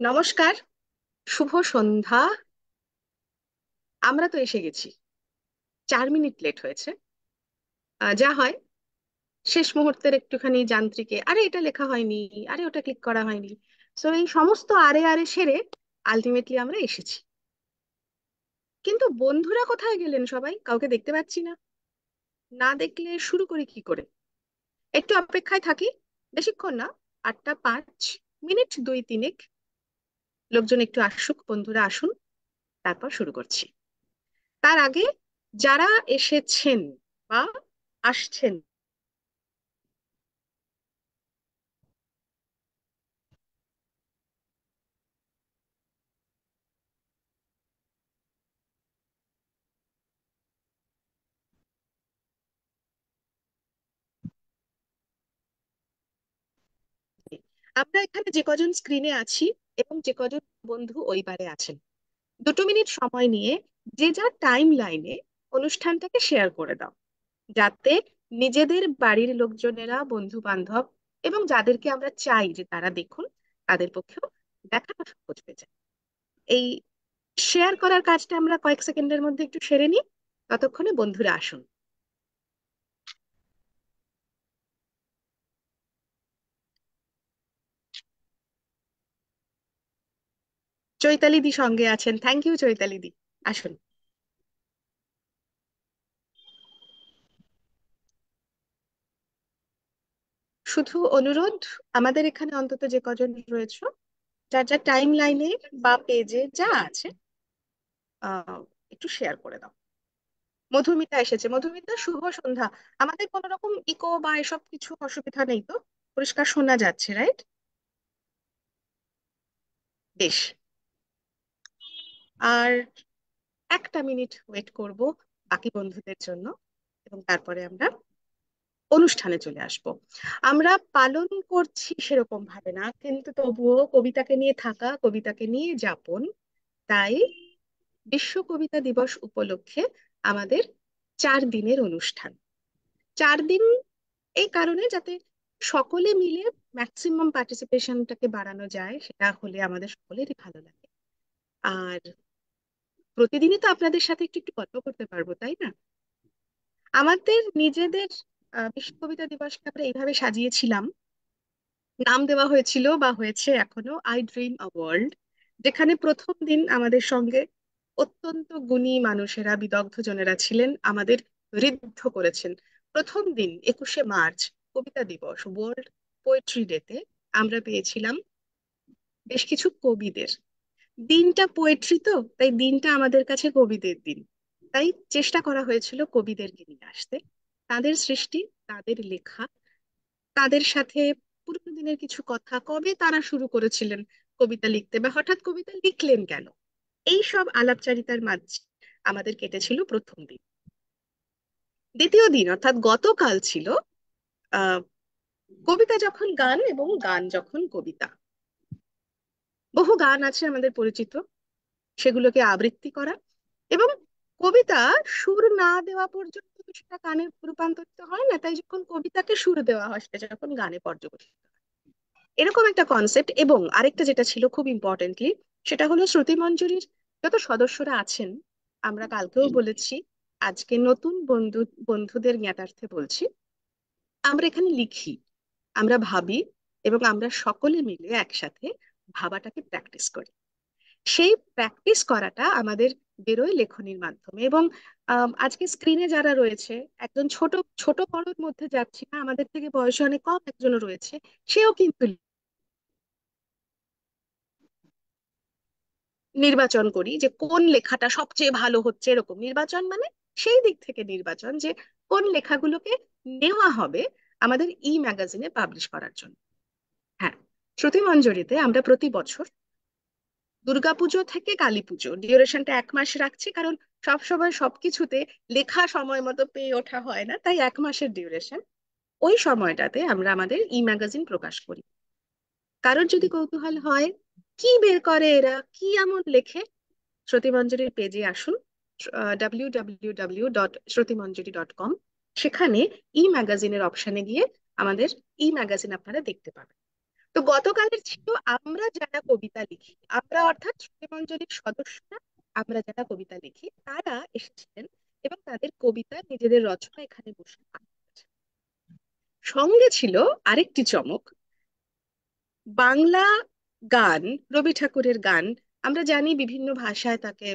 নমস্কার। শুভ সন্ধ্যা। আমরা তো এসে গেছি। 4 মিনিট লেট হয়েছে। যা হয় শেষ মুহূর্তের একটুখানি যান্ত্রিকে, আরে এটা লেখা হয়নি, আরে ওটা ক্লিক করা হয়নি। তো এই সমস্ত আরে আরে সেরে আলটিমেটলি আমরা এসেছি। কিন্তু বন্ধুরা কোথায় গেলেন? সবাই কাউকে দেখতে পাচ্ছি না। না দেখলে শুরু করি কি করে? একটু অপেক্ষায় থাকি, বেশিক্ষণ না। 8টা 5 মিনিট, দুই তিনেক লোকজন একটু আসুক, বন্ধুরা আসুন, তারপর শুরু করছি। তার আগে যারা এসেছেন বা আসছেন, আমরা এখানে যে কজন স্ক্রিনে আছি এবং যে কজন বন্ধু ওই পারে আছেন, 2 মিনিট সময় নিয়ে যে যার টাইম লাইনে অনুষ্ঠানটাকে শেয়ার করে দাও, যাতে নিজেদের বাড়ির লোকজনেরা, বন্ধু বান্ধব এবং যাদেরকে আমরা চাই যে তারা দেখুন, তাদের পক্ষেও দেখাটা সহজ হয়ে যায়। এই শেয়ার করার কাজটা আমরা কয়েক সেকেন্ডের মধ্যে একটু সেরে নিই। ততক্ষণে বন্ধুরা আসুন। চৈতালি দি সঙ্গে আছেন, থ্যাংক ইউ চৈতালি দি। আসুন। শুধু অনুরোধ, আমাদের এখানে অন্তত যে কজন রয়েছে, যার যার টাইম লাইনে বা পেজে যা আছে, একটু শেয়ার করে দাও। মধুমিতা এসেছে। মধুমিতা, শুভ সন্ধ্যা। আমাদের কোনো রকম ইকো বা এসব কিছু অসুবিধা নেই তো? পরিষ্কার শোনা যাচ্ছে, রাইট? বেশ। আর 1টা মিনিট ওয়েট করব বাকি বন্ধুদের জন্য, এবং তারপরে আমরা অনুষ্ঠানে চলে আসব। আমরা পালন করছি সেরকম ভাবে না, কিন্তু তবুও কবিতাকে নিয়ে থাকা, কবিতাকে নিয়ে যাপন। তাই বিশ্ব কবিতা দিবস উপলক্ষে আমাদের 4 দিনের অনুষ্ঠান। 4 দিন এই কারণে, যাতে সকলে মিলে ম্যাক্সিমাম পার্টিসিপেশনটাকে বাড়ানো যায়, সেটা হলে আমাদের সকলেরই ভালো লাগে। আর প্রতিদিনই তো আপনাদের সাথে একটু একটু গল্প করতে পারবো, তাই না? আমাদের নিজেদের বিশ্ব কবিতা দিবসকে আমরা এইভাবে সাজিয়েছিলাম, নাম দেওয়া হয়েছিল বা হয়েছে এখনো আই ড্রিম আ ওয়ার্ল্ড, যেখানে প্রথম দিন আমাদের সঙ্গে অত্যন্ত গুণী মানুষেরা, বিদগ্ধ জনেরা ছিলেন, আমাদের ঋদ্ধ করেছেন। প্রথম দিন 21শে মার্চ, কবিতা দিবস, ওয়ার্ল্ড পোয়েট্রি ডেতে আমরা পেয়েছিলাম বেশ কিছু কবিদের। দিনটা পোয়েট্রি তো, তাই দিনটা আমাদের কাছে কবিদের দিন। তাই চেষ্টা করা হয়েছিল কবিদেরকে নিয়ে আসতে, তাদের সৃষ্টি, তাদের লেখা, তাদের সাথে পুরোনো দিনের কিছু কথা, কবে তারা শুরু করেছিলেন কবিতা লিখতে, বা হঠাৎ কবিতা লিখলেন কেন, এই সব আলাপচারিতার মাঝে আমাদের কেটেছিল প্রথম দিন। দ্বিতীয় দিন অর্থাৎ গতকাল ছিল আহ কবিতা যখন গান এবং গান যখন কবিতা। বহু গান আছে আমাদের পরিচিত, সেগুলোকে আবৃত্তি করা, এবং কবিতা সুর না দেওয়া পর্যন্ত তো সেটা গানে রূপান্তরিত হয় না, তাই যখন কবিতাকে সুর দেওয়া হয় সেটা যখন গানে পর্যবসিত হয়। এরকম একটা কনসেপ্ট। এবং আরেকটা যেটা ছিল খুব ইম্পর্টেন্টলি, সেটা হলো শ্রুতি মঞ্জুরির যত সদস্যরা আছেন, আমরা কালকেও বলেছি, আজকে নতুন বন্ধুদের জ্ঞাতার্থে বলছি, আমরা এখানে লিখি, আমরা ভাবি, এবং আমরা সকলে মিলে একসাথে ভাবাটাকে প্র্যাকটিস করি। সেই প্র্যাকটিস করাটা আমাদের বেরোয় লেখনির মাধ্যমে। এবং আজকে স্ক্রিনে যারা রয়েছে, একজন ছোট ছোট বড়র মধ্যে যাচ্ছি না, আমাদের থেকে বয়সে অনেক কম একজনও রয়েছে, সেও কিন্তু নির্বাচন করি যে কোন লেখাটা সবচেয়ে ভালো হচ্ছে, এরকম নির্বাচন মানে সেই দিক থেকে নির্বাচন যে কোন লেখাগুলোকে নেওয়া হবে আমাদের ম্যাগাজিনে পাবলিশ করার জন্য। হ্যাঁ, শ্রুতিমঞ্জরিতে আমরা প্রতি বছর দুর্গাপুজো থেকে কালী পুজো ডিউরেশনটা 1 মাস রাখছি, কারণ সব সময় সবকিছুতে লেখা সময় মতো পেয়ে ওঠা হয় না, তাই 1 মাসের ডিউরেশন। ওই সময়টাতে আমরা আমাদের ম্যাগাজিন প্রকাশ করি। কারোর যদি কৌতূহল হয় কি বের করে এরা, কি এমন লেখে, শ্রুতিমঞ্জরির পেজে আসুন, www.shrutimঞ্জরি.com। সেখানে ম্যাগাজিনের অপশনে গিয়ে আমাদের ম্যাগাজিন আপনারা দেখতে পাবেন। তো গতকালের ছিল আমরা যারা কবিতা লিখি, আমরা অর্থাৎ শ্রুতিমঞ্জরির সদস্যরা, আমরা যারা কবিতা লিখি তারা এসেছিলেন এবং তাদের কবিতা নিজেদের রচনা এখানে বসে পাঠ করেছেন। সঙ্গে ছিল আরেকটি চমক, বাংলা গান, রবি ঠাকুরের গান। আমরা জানি বিভিন্ন ভাষায় তাকে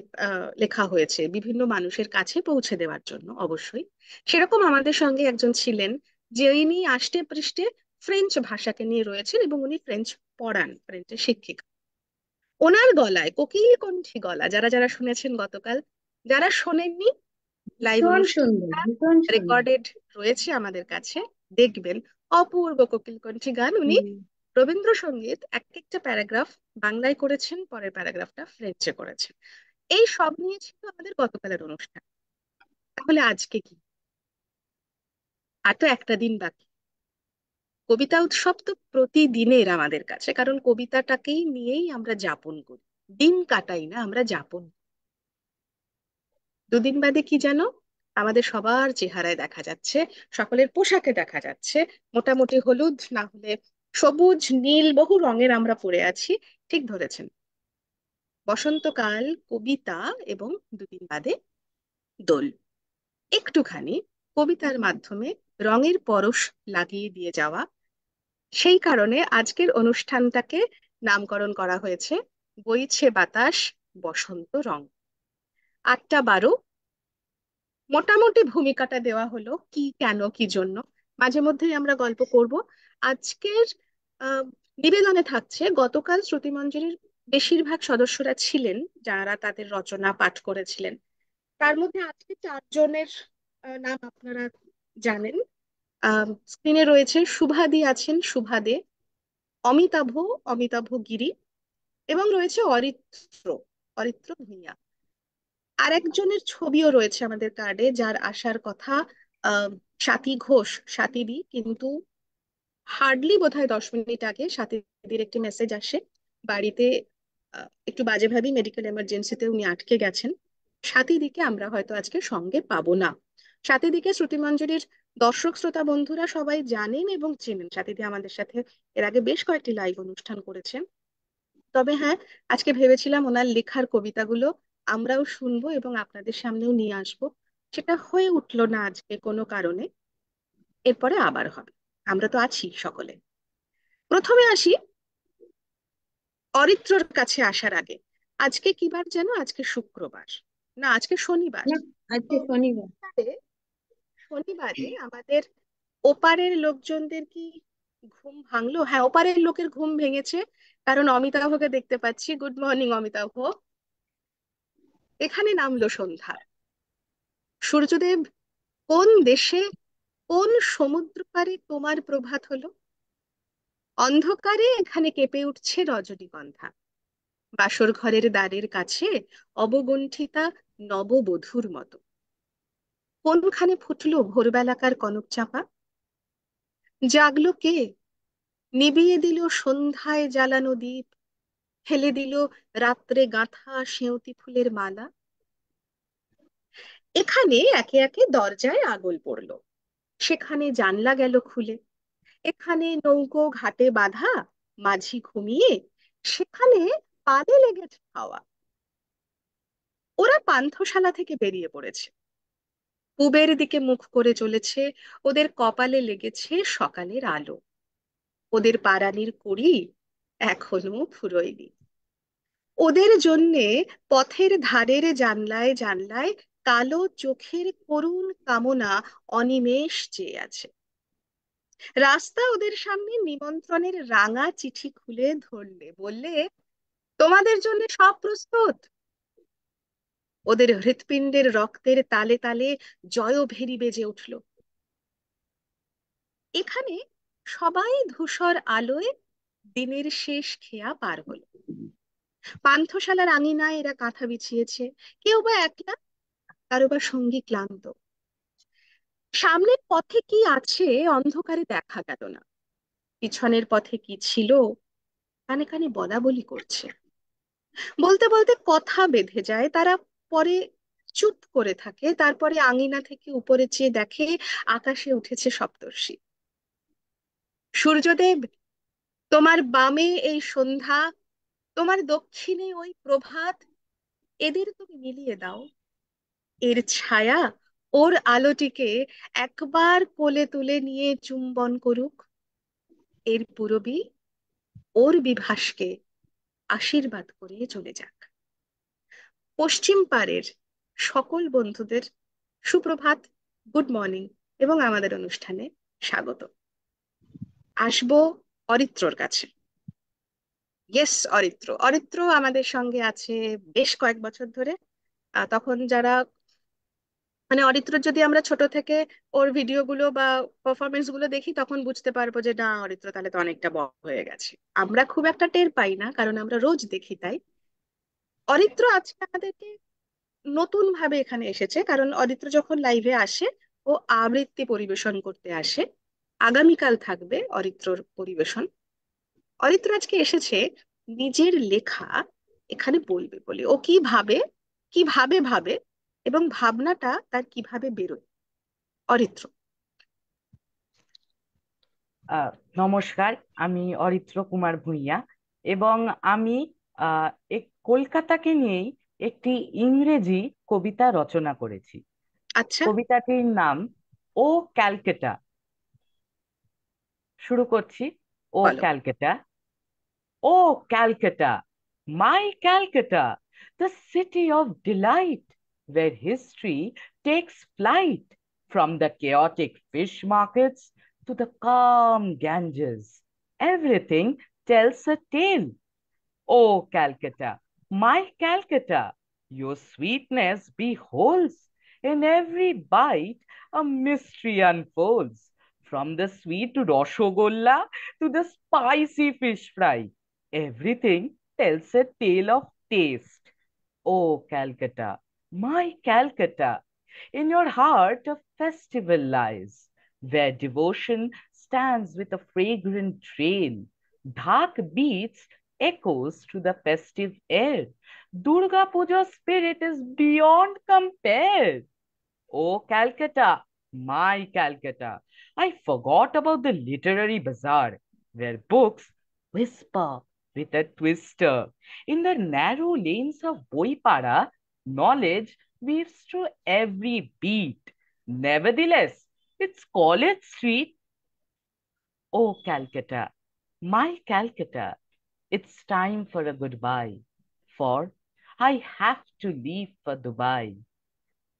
লেখা হয়েছে বিভিন্ন মানুষের কাছে পৌঁছে দেওয়ার জন্য অবশ্যই। সেরকম আমাদের সঙ্গে একজন ছিলেন যিনি আষ্টে পৃষ্ঠে ফ্রেঞ্চ ভাষাকে নিয়ে রয়েছেন এবং উনি ফ্রেঞ্চ পড়ান, ফ্রেঞ্চের শিক্ষিকা। ওনার গলায় কোকিল কণ্ঠী গলা, যারা যারা শুনেছেন গতকাল, যারা শোনেননি লাইভ ভীষণ সুন্দর, অনুষ্ঠানটা ভীষণ সুন্দর। রেকর্ডেড রয়েছে আমাদের কাছে, দেখবেন। অপূর্ব কোকিল কণ্ঠী গান। উনি হুম। রবীন্দ্রসঙ্গীত এক একটা প্যারাগ্রাফ বাংলায় করেছেন, পরের প্যারাগ্রাফটা ফ্রেঞ্চে করেছেন। এই সব নিয়ে ছিল আমাদের গতকালের অনুষ্ঠান। তাহলে আজকে কি? আর তো একটা দিন বাকি। কবিতা উৎসব তো প্রতিদিনের আমাদের কাছে, কারণ কবিতাটাকেই নিয়েই আমরা যাপন করি, দিন কাটাই না, আমরা যাপন। দুদিন বাদে কি জানো, আমাদের সবার চেহারায় দেখা যাচ্ছে, সকলের পোশাকে দেখা যাচ্ছে, মোটামুটি হলুদ না হলে সবুজ নীল বহু রঙের আমরা পরে আছি। ঠিক ধরেছেন, বসন্তকাল, কবিতা এবং দুদিন বাদে দোল। একটুখানি কবিতার মাধ্যমে রঙের পরশ লাগিয়ে দিয়ে যাওয়া, সেই কারণে আজকের অনুষ্ঠানটাকে নামকরণ করা হয়েছে বইছে বাতাস বসন্ত রং। 8টা 12, মোটামুটি ভূমিকাটা দেওয়া হলো, কি কেন কি জন্য মাঝে মধ্যেই আমরা গল্প করব। আজকের আহ, নিবেদনে থাকছে, গতকাল শ্রুতিমঞ্জরির বেশিরভাগ সদস্যরা ছিলেন যারা তাদের রচনা পাঠ করেছিলেন। তার মধ্যে আজকে 4জনের নাম আপনারা জানেন। স্ক্রিনে রয়েছে, শুভাদি আছেন, শুভা দে, অমিতাভ, অমিতাভ গিরি, এবং রয়েছে অরিত্র, অরিত্র ভূঁইয়া। আরেকজনের ছবিও রয়েছে আমাদের কার্ডে, যার আসার কথা, আহ স্বাতী ঘোষ, স্বাতীদি, কিন্তু হার্ডলি বোধহয় 10 মিনিট আগে স্বাতীদির একটি মেসেজ আসে বাড়িতে, একটু বাজেভাবে মেডিকেল এমার্জেন্সিতে উনি আটকে গেছেন। স্বাতীদিকে আমরা হয়তো আজকে সঙ্গে পাবো না। স্বাতীদিকে শ্রুতিমঞ্জরির দর্শক শ্রোতা বন্ধুরা সবাই জানেন এবং চেনেন। স্বাতীদি আমাদের সাথে এর আগে বেশ কয়েকটি লাইভ অনুষ্ঠান করেছেন। তবে হ্যাঁ, আজকে ভেবেছিলাম ওনার লেখার কবিতাগুলো আমরাও শুনবো এবং আপনাদের সামনেও নিয়ে আসবো। সেটা হয়ে উঠলো না আজকে কোনো কারণে, এরপরে আবার হবে। আমরা তো আছি সকলে। প্রথমে আসি অরিত্রর কাছে আসার আগে, আজকে কি বার যেন, আজকে শুক্রবার, না আজকে শনিবার। না, তো আজকে শনিবার। শনিবারে আমাদের ওপারের লোকজনদের কি ঘুম ভাঙলো? হ্যাঁ, ওপারের লোকের ঘুম ভেঙেছে, কারণ অমিতাভকে দেখতে পাচ্ছি। Good morning Amitabh. এখানে নামলো সন্ধ্যা। সূর্যদেব, কোন দেশে, কোন সমুদ্র পারে তোমার প্রভাত হলো? অন্ধকারে এখানে কেঁপে উঠছে রজনীগন্ধা, বাসর ঘরের দ্বারের কাছে অবগুণ্ঠিতা নববধূর মতো। কোনখানে ফুটলো ভোরবেলাকার কনক চাঁপা? জাগলো কে? নিবিয়ে দিল সন্ধ্যায় জ্বালানো দীপ, ফেলে দিল রাত্রে গাঁথা সেউতি ফুলের মালা। এখানে একে একে দরজায় আগল পড়লো, সেখানে জানলা গেল খুলে, এখানে নৌকো ঘাটে বাঁধা, মাঝি ঘুমিয়ে, সেখানে পালে লেগেছে হাওয়া। ওরা পান্থশালা থেকে বেরিয়ে পড়েছে, পূবের দিকে মুখ করে চলেছে, ওদের কপালে লেগেছে সকালের আলো, ওদের পারানির কুড়ি এখনো ফুরোয়নি। ওদের জন্যে পথের ধারের জানলায় জানলায় কালো চোখের করুণ কামনা অনিমেষ চেয়ে আছে। রাস্তা ওদের সামনে নিমন্ত্রণের রাঙা চিঠি খুলে ধরলে, বললে, তোমাদের জন্য সব প্রস্তুত। ওদের হৃৎপিণ্ডের রক্তের তালে তালে জয়ভেরী বেজে উঠল। এখানে সবাই ধূসর আলোয় দিনের শেষ খেয়া পার হলো। পান্থশালার আঙিনায় এরা কাঁথা বিছিয়েছে, কেউ বা একলা, কারো বা সঙ্গী ক্লান্ত। সামনের পথে কি আছে অন্ধকারে দেখা গেল না, পিছনের পথে কি ছিল কানে কানে বলা বলি করছে। বলতে বলতে কথা বেঁধে যায়, তারা পরে চুপ করে থাকে। তারপরে আঙিনা থেকে উপরে চেয়ে দেখে আকাশে উঠেছে সপ্তর্ষি। সূর্যদেব তোমার বামে এই সন্ধ্যা, তোমার দক্ষিণে ওই প্রভাত, এদের তুমি মিলিয়ে দাও। এর ছায়া ওর আলোটিকে একবার কোলে তুলে নিয়ে চুম্বন করুক। এর পূরবী ওর বিভাসকে আশীর্বাদ করে চলে যাক। পশ্চিম পাড়ের সকল বন্ধুদের সুপ্রভাত, গুড মর্নিং এবং আমাদের অনুষ্ঠানে স্বাগত। আসবো অরিত্রর কাছে। ইয়েস, অরিত্র। অরিত্র আমাদের সঙ্গে আছে বেশ কয়েক বছর ধরে। তখন যারা, মানে অরিত্র যদি আমরা ছোট থেকে ওর ভিডিও গুলো বা পারফরমেন্স গুলো দেখি, তখন বুঝতে পারবো যে না, অরিত্র তাহলে তো অনেকটা বড় হয়ে গেছে। আমরা খুব একটা টের পাই না, কারণ আমরা রোজ দেখি তাই। অরিত্র আজকে আমাদেরকে নতুন ভাবে এখানে এসেছে, কারণ অরিত্র যখন লাইভে আসে ও আবৃত্তি পরিবেশন করতে আসে। আগামীকাল থাকবে অরিত্রর পরিবেশন। অরিত্র আজকে এসেছে নিজের লেখা এখানে বলবে বলে। ও কি ভাবে, কিভাবে ভাবে, এবং ভাবনাটা তার কিভাবে বেরোয়। অরিত্র। আহ, নমস্কার। আমি অরিত্র কুমার ভূঁইয়া, এবং আমি আহ, কলকাতাকে নিয়েই একটি ইংরেজি কবিতা রচনা করেছি। আচ্ছা, কবিতাটির নাম ও ক্যালকাটা। শুরু করছি। ও বলো। ক্যালকাটা, ও Calcutta, my Calcutta, the city of delight, where history takes flight, from the chaotic fish markets to the calm Ganges. Everything tells a tale. O Calcutta, my Calcutta, your sweetness beholds. In every bite, a mystery unfolds. From the sweet Rashogolla to the spicy fish fry, everything tells a tale of taste. O Calcutta, my Calcutta, in your heart a festival lies, where devotion stands with a fragrant trail. Dhak beats echoes to the festive air. Durga Puja's spirit is beyond compare. Oh, Calcutta, my Calcutta. I forgot about the literary bazaar, where books whisper with a twister. In the narrow lanes of Boipara, knowledge weaves through every beat. Nevertheless, it's College Street. Oh, Calcutta, my Calcutta. It's time for a goodbye, for I have to leave for Dubai.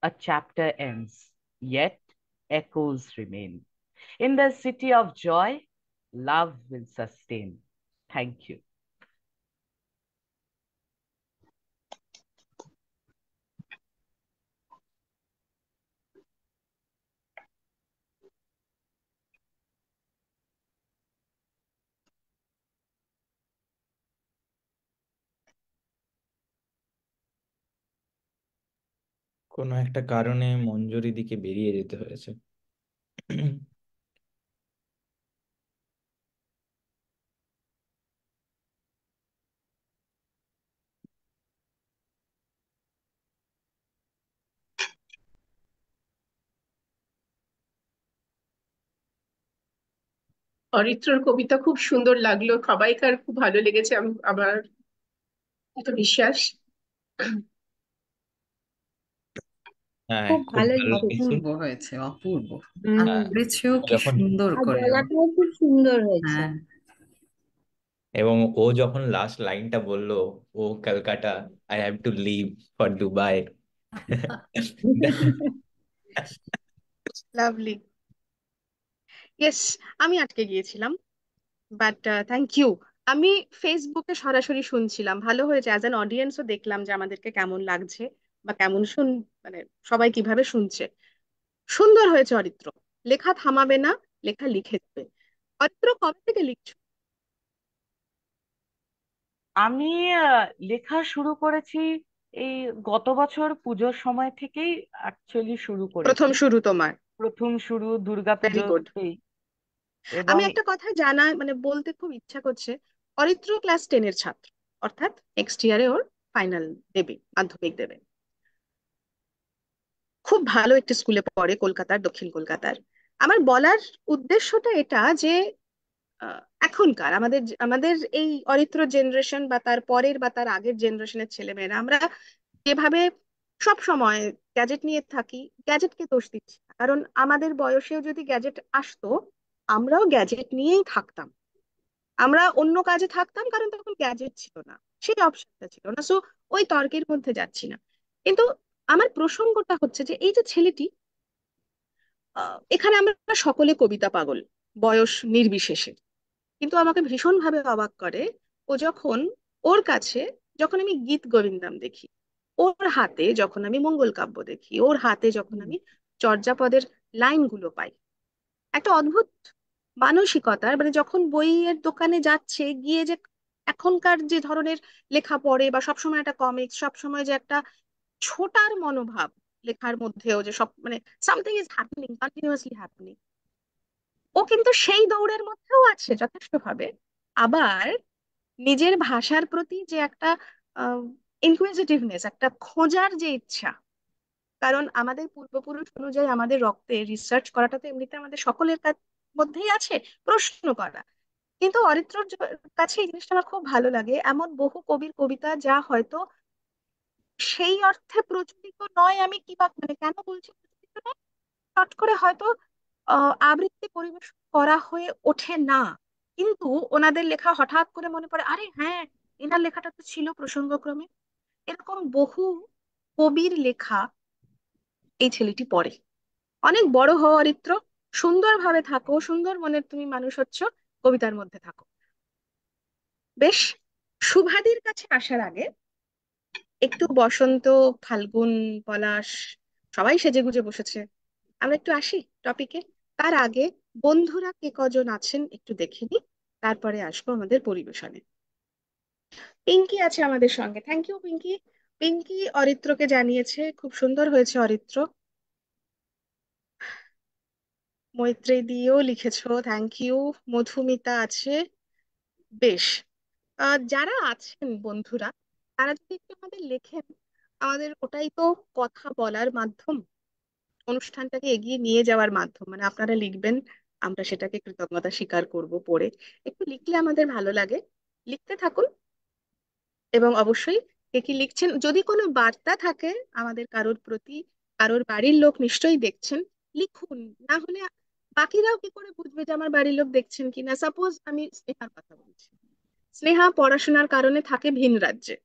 A chapter ends, yet echoes remain. In the city of joy, love will sustain. Thank you. কোনো একটা কারণে মঞ্জুরি দিকে বেরিয়ে যেতে হয়েছে। অরিত্রর কবিতা খুব সুন্দর লাগলো, সবাইকার খুব ভালো লেগেছে, আমার এটা বিশ্বাস। হ্যাঁ, খুব খুব ভালো ভালো লিখেছে। লেগেছে। অপূর্ব হয়েছে, অপূর্ব। আর হুম। করেছেও কি যখন সুন্দর আর করে। গলাটাও খুব সুন্দর হয়েছে। হ্যাঁ, এবং ও যখন লাস্ট লাইনটা বললো, oh Kolkata, I have to leave for Dubai. Lovely. Yes, আমি আটকে গিয়েছিলাম, বাট থ্যাংক ইউ। আমি ফেসবুকে সরাসরি শুনছিলাম, ভালো হয়েছে। অ্যাজ অ্যান অডিয়েন্সও দেখলাম যে আমাদেরকে কেমন লাগছে, বা কেমন মানে সবাই কিভাবে শুনছে। সুন্দর হয়েছে অরিত্র। লেখা থামাবে না, লেখা লিখে যাবে। অরিত্র, কবে থেকে লিখছো? আমি লেখা শুরু করেছি এই গত বছর পুজোর সময় থেকেই। অ্যাকচুয়ালি শুরু প্রথম করেছি। শুরু তোমার? প্রথম শুরু ভেরি গুড। দুর্গাপুজোতেই। এবং আমি একটা কথা জানা, মানে বলতে খুব ইচ্ছা করছে। অরিত্র ক্লাস 10-এর ছাত্র, অর্থাৎ নেক্সট ইয়ারে ওর ফাইনাল দেবে, মাধ্যমিক দেবে। খুব ভালো একটি স্কুলে পড়ে, কলকাতার, দক্ষিণ কলকাতার। আমার বলার উদ্দেশ্যটা এটা যে এখনকার আমাদের আমাদের এই অরিত্র জেনারেশন বা তার পরের বা তার আগের জেনারেশনের ছেলেমেয়েরা আমরা যেভাবে সব সময় গ্যাজেট নিয়ে থাকি, গ্যাজেটকে দোষ দিচ্ছি না, কারণ আমাদের বয়সেও যদি গ্যাজেট আসতো আমরাও গ্যাজেট নিয়েই থাকতাম। আমরা অন্য কাজে থাকতাম কারণ তখন গ্যাজেট ছিল না, সেই অপশনটা ছিল না। সো ওই তর্কের মধ্যে যাচ্ছি না। কিন্তু আমার প্রসঙ্গটা হচ্ছে যে এই যে ছেলেটি, এখানে আমরা সকলে কবিতা পাগল, বয়স নির্বিশেষে। কিন্তু আমাকে ভীষণভাবে অবাক করে ও যখন, ওর কাছে যখন আমি গীত গোবিন্দম দেখি, ওর হাতে যখন আমি মঙ্গল কাব্য দেখি, ওর হাতে যখন আমি চর্যাপদের লাইনগুলো পাই, একটা অদ্ভুত মানসিকতার, মানে যখন বইয়ের দোকানে যাচ্ছে গিয়ে যে এখনকার যে ধরনের লেখা পড়ে বা সবসময় একটা কমিক্স, সবসময় যে একটা ছোটার মনোভাব লেখার মধ্যেও, যে সব মানে something is happening, continuously happening, ও কিন্তু সেই দৌড়ের মধ্যেও আছে যথেষ্ট ভাবে। আবার নিজের ভাষার প্রতি যে একটা ইনকুইজিটিভনেস, একটা খোঁজার যে ইচ্ছা, কারণ আমাদের পূর্বপুরুষ অনুযায়ী আমাদের রক্তে রিসার্চ করাটা তো এমনিতে আমাদের সকলের মধ্যেই আছে, প্রশ্ন করা। কিন্তু অরিত্রর কাছে এই জিনিসটা আমার খুব ভালো লাগে, এমন বহু কবির কবিতা যা হয়তো সেই অর্থে প্রচলিত নয়, আমি কি বা মানে কেন বলছি প্রচলিত নয়, চট করে হয়তো আবৃত্তি পরিবেশন করা হয়ে ওঠে না, কিন্তু ওনাদের লেখা হঠাৎ করে মনে পড়ে, আরে হ্যাঁ, এনার লেখাটা তো ছিল প্রসঙ্গক্রমে। এরকম বহু কবির লেখা এই ছেলেটি পড়ে। অনেক বড় হও অরিত্র, সুন্দরভাবে থাকো, সুন্দর মনের তুমি মানুষ হচ্ছ, কবিতার মধ্যে থাকো। বেশ, শুভাদির কাছে আসার আগে একটু বসন্ত, ফাল্গুন, পলাশ সবাই সেজেগুজে বসেছে, আমরা একটু আসি টপিকে। তার আগে বন্ধুরা কে কজন আছেন একটু দেখে নি, তারপরে আসবো আমাদের পরিবেশনে। পিঙ্কি আছে আমাদের সঙ্গে, থ্যাংক ইউ পিঙ্কি। পিঙ্কি অরিত্রকে জানিয়েছে, খুব সুন্দর হয়েছে অরিত্র। মৈত্রী দিও লিখেছো, থ্যাংক ইউ। মধুমিতা আছে। বেশ, যারা আছেন বন্ধুরা, তারা যদি একটু আমাদের লেখেন, আমাদের ওটাই তো কথা বলার মাধ্যম, অনুষ্ঠানটাকে এগিয়ে নিয়ে যাওয়ার মাধ্যম, মানে আপনারা লিখবেন, আমরা সেটাকে কৃতজ্ঞতা স্বীকার করব পড়ে। একটু লিখলে আমাদের ভালো লাগে, লিখতে থাকুন। এবং অবশ্যই কে কি লিখছেন, যদি কোনো বার্তা থাকে আমাদের কারোর প্রতি, কারোর বাড়ির লোক নিশ্চয়ই দেখছেন, লিখুন। না হলে বাকিরাও কি করে বুঝবে যে আমার বাড়ির লোক দেখছেন কিনা। সাপোজ আমি স্নেহার কথা বলছি, স্নেহা পড়াশোনার কারণে থাকে ভিন রাজ্যে,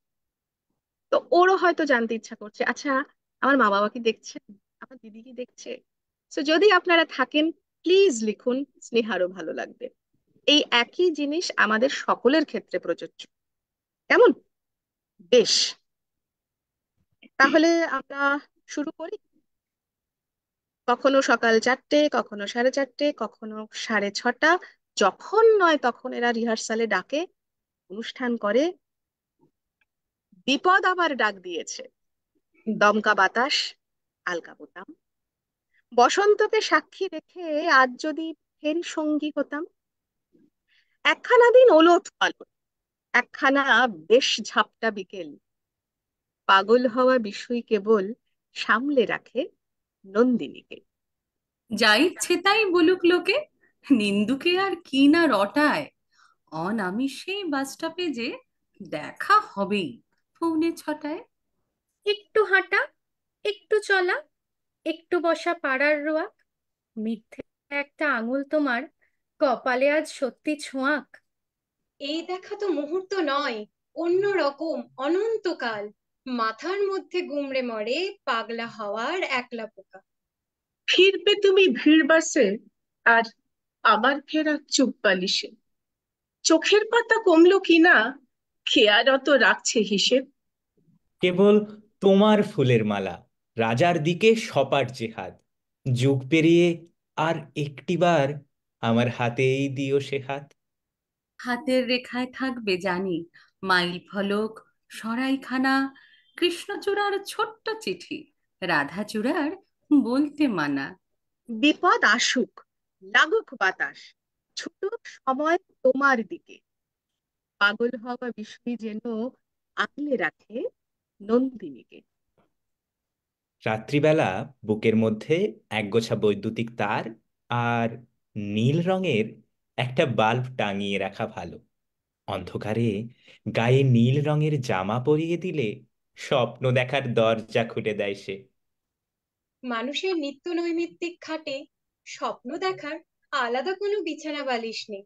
তো ওরও হয়তো জানতে ইচ্ছা করছে, আচ্ছা আমার মা বাবা কি দেখছেন, আমার দিদি কি দেখছে। তো যদি আপনারা থাকেন, প্লিজ লিখুন, স্নেহারও ভালো লাগবে। এই একই জিনিস আমাদের সকলের ক্ষেত্রে প্রযোজ্য, কেমন? বেশ, তাহলে আমরা শুরু করি। কখনো সকাল 4টে, কখনো 4:30, কখনো 6:30, যখন নয় তখন এরা রিহার্সালে ডাকে, অনুষ্ঠান করে। বিপদ আবার ডাক দিয়েছে, দমকা বাতাস, আলকা বোতাম, বসন্তকে সাক্ষী রেখে আজ যদি ফের সঙ্গী হতাম। একখানা দিন ওলট পালট, একখানা বেশ ঝাপটা বিকেল, পাগল হওয়া বিষয় কেবল সামলে রাখে নন্দিনীকে। যা ইচ্ছে তাই বলুক লোকে, নিন্দুকে আর কি না রটায়। অনামিষেই বাসটা যে দেখা হবেই 6:45। একটু হাঁটা, একটু চলা, একটু বসা পাড়ার রোয়া, মিথ্যে একটা আঙুল তোমার কপালে আজ সত্যি ছোঁয়াক। এই দেখা তো মুহূর্ত নয়, অন্য রকম অনন্তকাল। মাথার মধ্যে গুমড়ে মরে পাগলা হওয়ার একলা পোকা। ফিরবে তুমি ভিড় বাসে, আর আবার ফেরা চুপ বালিশে। চোখের পাতা কমলো কিনা, খেয়ার অত রাখছে হিসেব। কেবল তোমার ফুলের মালা, রাজার দিকে সপাট যে হাত, যুগ পেরিয়ে আর একটিবার আমার হাতেই দিও সে হাত। হাতের রেখায় থাকবে জানি মাইল ফলক, সরাইখানা, কৃষ্ণচূড়ার ছোট্ট চিঠি, রাধাচূড়ার বলতে মানা। বিপদ আসুক, লাগুক বাতাস, ছুটুক সময় তোমার দিকে, পাগল হওয়া বিষয় যেন আগলে রাখে নন্দিনীকে। রাত্রিবেলা বুকের মধ্যে একগোছা বৈদ্যুতিক তার আর নীল রঙের একটা বাল্ব টাঙিয়ে রাখা ভালো। অন্ধকারে গায়ে নীল রঙের জামা পরিয়ে দিলে স্বপ্ন দেখার দরজা খুলে দেয় সে। মানুষের নিত্য নৈমিত্তিক খাটে স্বপ্ন দেখার আলাদা কোনো বিছানা বালিশ নেই।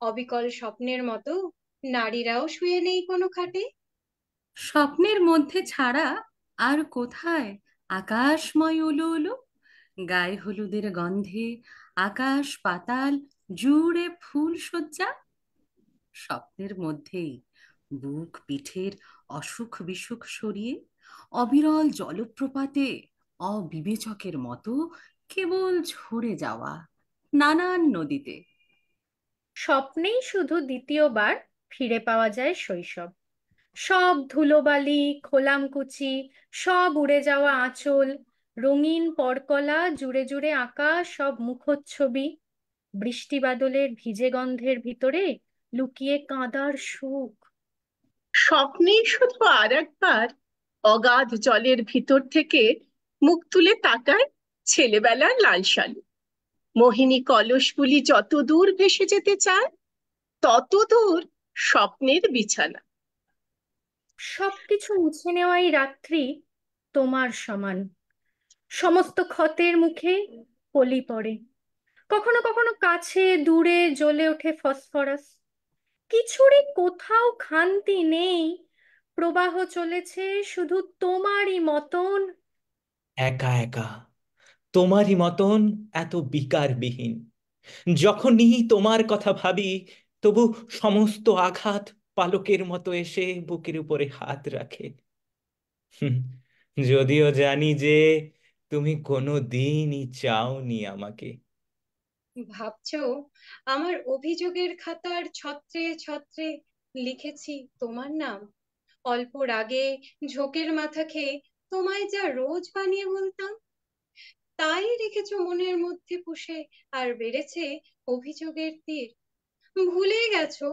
অবিকল স্বপ্নের মতো নারীরাও শুয়ে নেই কোনো খাটে। স্বপ্নের মধ্যে ছাড়া আর কোথায় আকাশময় উলু উলু, গায়ে হলুদের গন্ধে আকাশ পাতাল জুড়ে ফুল সজ্জা। স্বপ্নের মধ্যেই বুক পিঠের অসুখ বিসুখ সরিয়ে অবিরল জলপ্রপাতে অবিবেচকের মতো কেবল ঝরে যাওয়া নানান নদীতে। স্বপ্নেই শুধু দ্বিতীয়বার ফিরে পাওয়া যায় শৈশব। সব ধুলোবালি, খোলামকুচি, সব উড়ে যাওয়া আঁচল, রঙিন পরকলা, জুড়ে জুড়ে আঁকা সব মুখচ্ছবি, বৃষ্টি বাদলের ভিজে গন্ধের ভিতরে লুকিয়ে কাঁদার সুখ। স্বপ্নেই শুধু আর একবার অগাধ জলের ভিতর থেকে মুখ তুলে তাকায় ছেলেবেলার লাল সালু। মোহিনী কলসগুলি যত দূর ভেসে যেতে চায় তত দূর স্বপ্নের বিছানা। সবকিছু মুছে নেওয়াই রাত্রি তোমার সমান। সমস্ত ক্ষতের মুখে পলি পড়ে, কখনো কখনো কাছে দূরে জ্বলে ওঠে ফসফরাস। কিছুরই কোথাও খান্তি নেই, প্রবাহ চলেছে শুধু তোমারই মতন। একা একা, তোমারই মতন এত বিকারবিহীন। যখনই তোমার কথা ভাবি, তবু সমস্ত আঘাত পালকের মতো এসে বুকের উপরে হাত রাখে। হুম, যদিও জানি যে তুমি কোনো দিনই চাওনি আমাকে। ভাবছো আমার অভিযোগের খাতার ছত্রে ছত্রে লিখেছি তোমার নাম? অল্প রাগে ঝোঁকের মাথা খেয়ে তোমায় যা রোজ বানিয়ে বলতাম, তাই রেখেছো মনের মধ্যে পুষে, আর বেড়েছে অভিযোগের তীর। ভুলে গেছো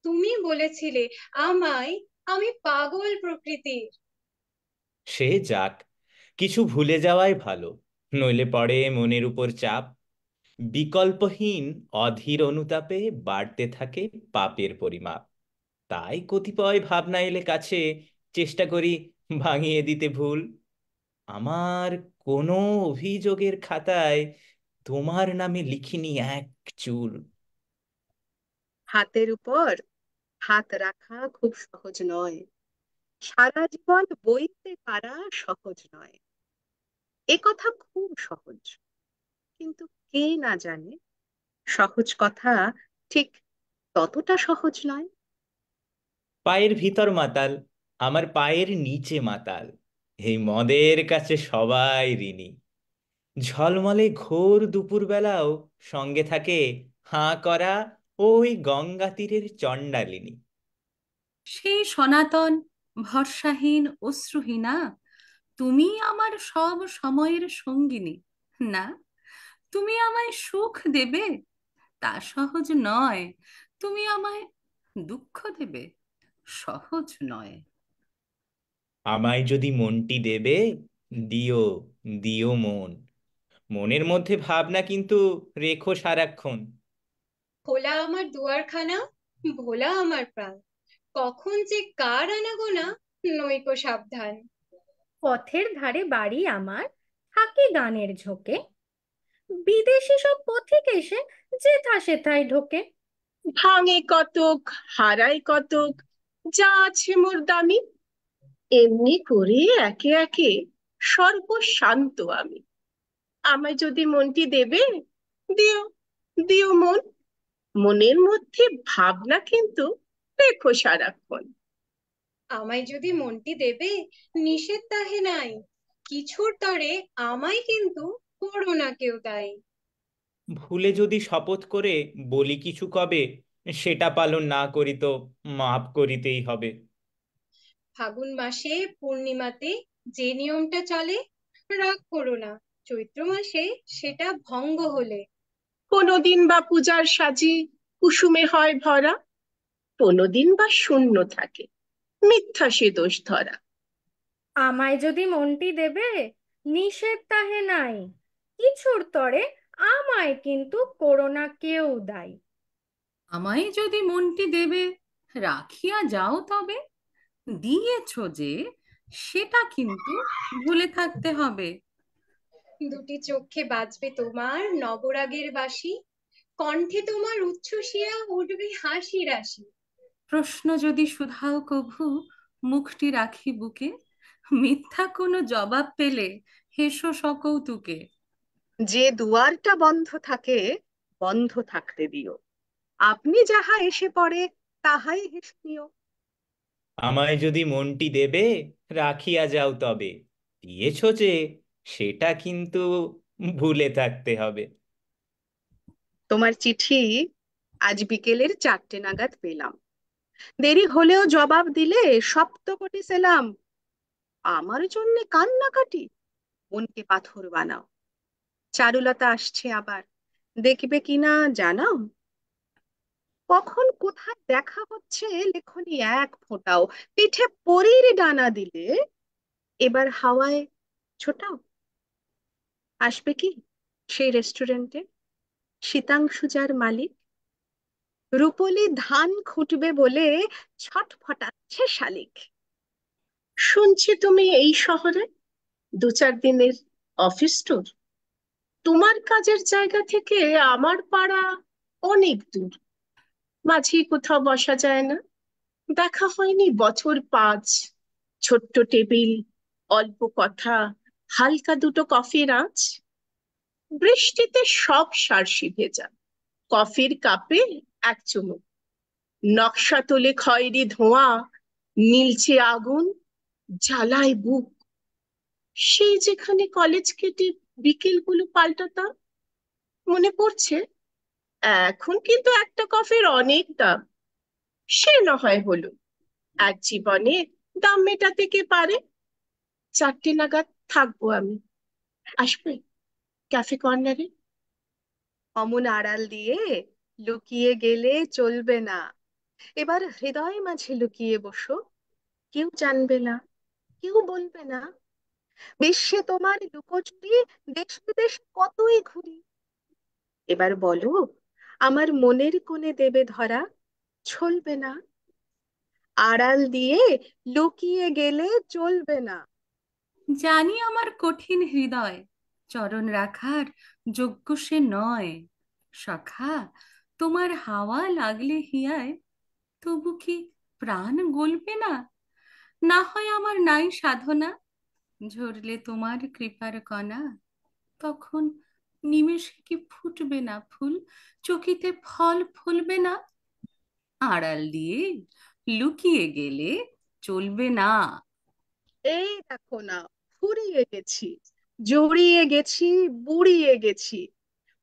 তুমি বলেছিলে আমায় আমি পাগল প্রকৃতির। সে যাক, কিছু ভুলে যাওয়াই ভালো, নইলে পড়ে মনের উপর চাপ। বিকল্পহীন অধীর অনুতাপে বাড়তে থাকে পাপের পরিমাপ। তাই কতিপয় ভাবনা এলে কাছে চেষ্টা করি ভাঙিয়ে দিতে ভুল। আমার কোনো অভিযোগের খাতায় তোমার নামে লিখিনি এক চুল। হাতের উপর হাত রাখা খুব সহজ নয়, সারা জীবন বইতে পারা সহজ নয়। এ কথা খুব সহজ, কিন্তু কে না জানে সহজ কথা ঠিক ততটা সহজ নয়। পায়ের ভিতর মাতাল, আমার পায়ের নিচে মাতাল, এই মদের কাছে সবাই ঋণী। ঝলমলে ঘোর দুপুরবেলাও সঙ্গে থাকে হাঁ করা ওই গঙ্গা তীরের চণ্ডালিনী। সেই সনাতন ভরসাহীন অশ্রুহীনা তুমি আমার সব সময়ের সঙ্গিনী। না, তুমি আমায় সুখ দেবে তা সহজ নয়, তুমি আমায় দুঃখ দেবে সহজ নয়। আমায় যদি মনটি দেবে, দিও, দিও মন। মনের মধ্যে ভাবনা কিন্তু রেখো সারাক্ষণ। খোলা আমার দুয়ারখানা, ভোলা আমার প্রাণ, কখন যে কার আনাগোনা নইকো সাবধান। পথের ধারে বাড়ি আমার, থাকে গানের ঝোঁকে, বিদেশি সব পথিক এসে যেথা সেথায় ঢোকে। ভাঙে কতক, হারায় কতক, যা আছে মোর দামি, এমনি করে একে একে সর্বশান্ত আমি। আমায় যদি মনটি দেবে, দিও, দিও মন। মনের মধ্যে ভাবনা কিন্তু রেখো সারাক্ষণ। আমায় যদি মনটি দেবে, নিষেধ তাহে নাই, কিছুর তরে আমায় কিন্তু করো না কেউ দায়ী। ভুলে যদি শপথ করে বলি কিছু কবে, সেটা পালন না করি তো মাপ করিতেই হবে। ফাগুন মাসে পূর্ণিমাতে যে নিয়মটা চলে, রাগ করো না চৈত্র মাসে সেটা ভঙ্গ হলে। কোনোদিন বা পূজার সাজি কুসুমে হয় ভরা, কোনোদিন বা শূন্য থাকে, মিথ্যা সে দোষ ধরা। আমায় যদি মনটি দেবে, নিষেধ তাহে নাই, কিছুর তরে আমায় কিন্তু করো না কেউ দায়ী। আমায় যদি মনটি দেবে রাখিয়া যাও তবে, দিয়েছ যে সেটা কিন্তু ভুলে থাকতে হবে। দুটি চোখে বাজবে তোমার নবরাগের বাঁশি, কণ্ঠে তোমার উচ্ছ্বসিয়া উঠবে হাসি রাশি। প্রশ্ন যদি শুধাও কভু মুখটি রাখি বুকে, মিথ্যা কোনো জবাব পেলে হেসো সকৌতুকে। যে দুয়ারটা বন্ধ থাকে বন্ধ থাকতে দিও, আপনি যাহা এসে পড়ে তাহাই হেসে নিও। আমায় যদি মনটি দেবে রাখিয়া যাও তবে, দিয়েছ যে সেটা কিন্তু ভুলে থাকতে হবে। তোমার চিঠি আজ বিকেলের 4টে নাগাদ পেলাম, দেরি হলেও জবাব দিলে সপ্তকোটি সেলাম। আমার জন্যে কান্নাকাটি, মনকে পাথর বানাও। চারুলতা আসছে আবার, দেখবে কিনা জানাও। কখন কোথায় দেখা হচ্ছে লেখনি এক ফোঁটাও, পিঠে পরীর ডানা দিলে এবার হাওয়ায় ছোটাও। আসবে কি সেই রেস্টুরেন্টে শীতাংশু যার মালিক, রূপলি ধান খুঁটবে বলে ছটফটাচ্ছে শালিক। শুনছি তুমি এই শহরে 2-4 দিনের অফিস ট্যুর। তোমার কাজের জায়গা থেকে আমার পাড়া অনেক দূর, মাঝে কোথাও বসা যায় না। দেখা হয়নি বছর 5। ছোট্ট টেবিল, অল্প কথা, হালকা দুটো কফির আঁচ। বৃষ্টিতে সব সার্সি ভেজা, কফির কাপে এক চুমুক। নকশা তোলে খয়েরি ধোঁয়া, নীলচে আগুন, জ্বালায় বুক। সেই যেখানে কলেজ কেটে বিকেলগুলো পাল্টাতাম, মনে পড়ছে। এখন কিন্তু একটা কফির অনেক দাম। সে না হয় হলো, এক জীবনে দাম মেটাতে কে পারে। 4টে নাগাদ থাকবো আমি, আসবে ক্যাফে কর্নারে। অমন আড়াল দিয়ে লুকিয়ে গেলে চলবে না, এবার হৃদয় মাঝে লুকিয়ে বসো। কেউ জানবে না, কেউ বলবে না। বিশ্বে তোমার লুকোচুরি, দেশ বিদেশ কতই ঘুরি। এবার বলো আমার মনের কোণে দেবে ধরা, চলবে না। আড়াল দিয়ে লুকিয়ে গেলে চলবে না। জানি আমার কঠিন হৃদয় চরণ রাখার যোগ্য সে নয়। সখা, তোমার হাওয়া লাগলে হিয়ায় তবু কি প্রাণ গলবে না? না হয় আমার নাই সাধনা, ঝরলে তোমার কৃপার কণা, তখন নিমেষে কি ফুটবে না ফুল, চকিতে ফল ফলবে না? আড়াল দিয়ে লুকিয়ে গেলে চলবে না। এই দেখো না, ফুরিয়ে গেছি, জড়িয়ে গেছি, বুড়িয়ে গেছি,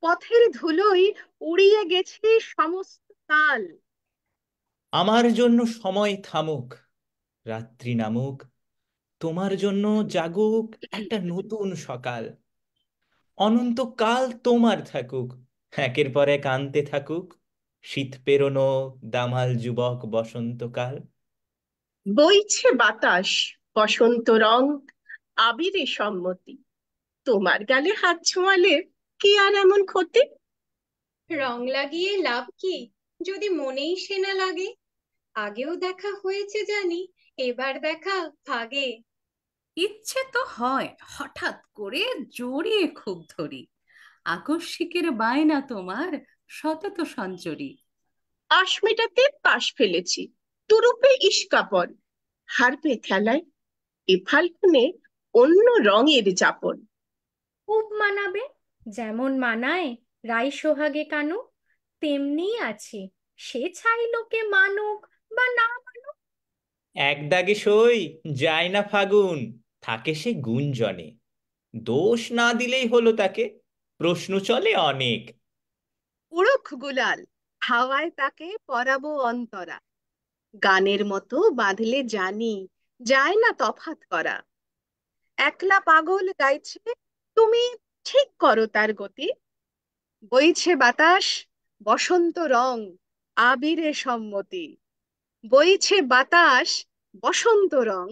পথের ধুলোই উড়িয়ে গেছি সমস্ত কাল। আমার জন্য সময় থামুক, রাত্রি নামুক, তোমার জন্য জাগুক একটা নতুন সকাল। অনন্তকাল তোমার থাকুক, একের পর এক আনতে থাকুক শীত পেরোনো দামাল যুবক বসন্তকাল। বইছে বাতাস, বসন্ত রং, আবিরে সম্মতি। তোমার গালে হাত ছোঁয়ালে কি আর এমন ক্ষতি। রং লাগিয়ে লাভ কি যদি মনেই সে না লাগে, আগেও দেখা হয়েছে জানি, এবার দেখা ভাগে। ইচ্ছে তো হয় হঠাৎ করে জড়িয়ে খুব ধরি, আকস্মিকের বায়না তোমার সতত সঞ্চরী। আশ মেটাতে তাস ফেলেছি, তুরুপে ইস্কাপন। হারবে খেলায় এ ফাল্গুনে অন্য রঙের যাপন। খুব মানাবে, যেমন মানায় রাই সোহাগে কানু, তেমনি আছি, সে ছাই লোকে মানুক বা না মানুক। এক দাগে সই যায় না ফাগুন, থাকে সে গুঞ্জনে। দোষ না দিলেই হলো তাকে, প্রশ্ন চলে অনেক। উড়ুক গুলাল, হাওয়ায় তাকে পরাবো অন্তরা। গানের মতো বাঁধলে জানি, যায় না তফাৎ করা। একলা পাগল গাইছে, তুমি ঠিক করো তার গতি। বইছে বাতাস, বসন্ত রং, আবিরে সম্মতি। বইছে বাতাস, বসন্ত রং,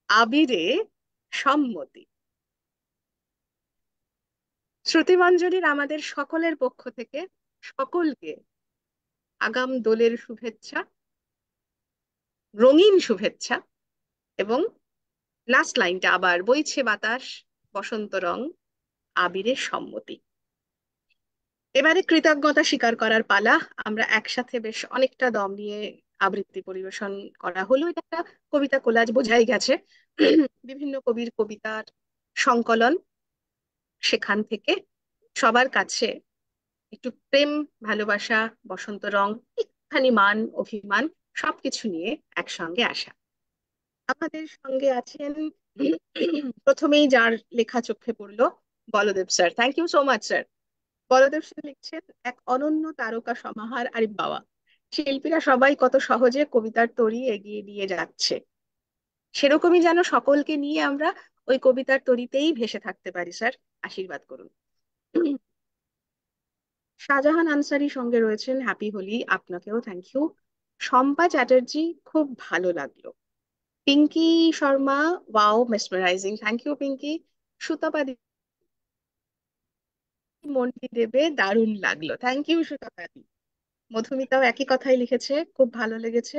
আবিরে সম্মতি। শ্রুতিমঞ্জরির আমাদের সকলের পক্ষ থেকে সকলকে আগাম দোলের শুভেচ্ছা, রঙিন শুভেচ্ছা, এবং লাস্ট লাইনটা আবার বইছে বাতাস, বসন্ত রং, আবিরের সম্মতি। এবারে কৃতজ্ঞতা স্বীকার করার পালা। আমরা একসাথে বেশ অনেকটা দম নিয়ে আবৃত্তি পরিবেশন করা হলো। এটা একটা কবিতা কোলাজ, বোঝাই গেছে। বিভিন্ন কবির কবিতার সংকলন। সেখান থেকে সবার কাছে একটু প্রেম, ভালোবাসা, বসন্ত রং, একটুখানি মান অভিমান সবকিছু নিয়ে একসঙ্গে আসা। আমাদের সঙ্গে আছেন প্রথমেই যার লেখা চোখে পড়লো, Baladev sir. Thank you so much sir. Baladev sir লিখছেন, এক অনন্য তারকা সমাহার। আরে বাবা, শিল্পীরা সবাই কত সহজে কবিতার তরী এগিয়ে নিয়ে যাচ্ছে। সেরকমই যেন সকলকে নিয়ে আমরা ওই কবিতার তরীতেই ভেসে থাকতে পারি স্যার, আশীর্বাদ করুন। শাহজাহান আনসারি সঙ্গে রয়েছেন, হ্যাপি হোলি। আপনাকেও থ্যাংক ইউ। শম্পা চ্যাটার্জি, খুব ভালো লাগলো। Pinky Sharma, wow mesmerising, thank you Pinky. সুতপাদি, মন্টি দেবে, দারুণ লাগলো, থ্যাংক ইউ সুতপাদি। মধুমিতাও একই কথাই লিখেছে, খুব ভালো লেগেছে।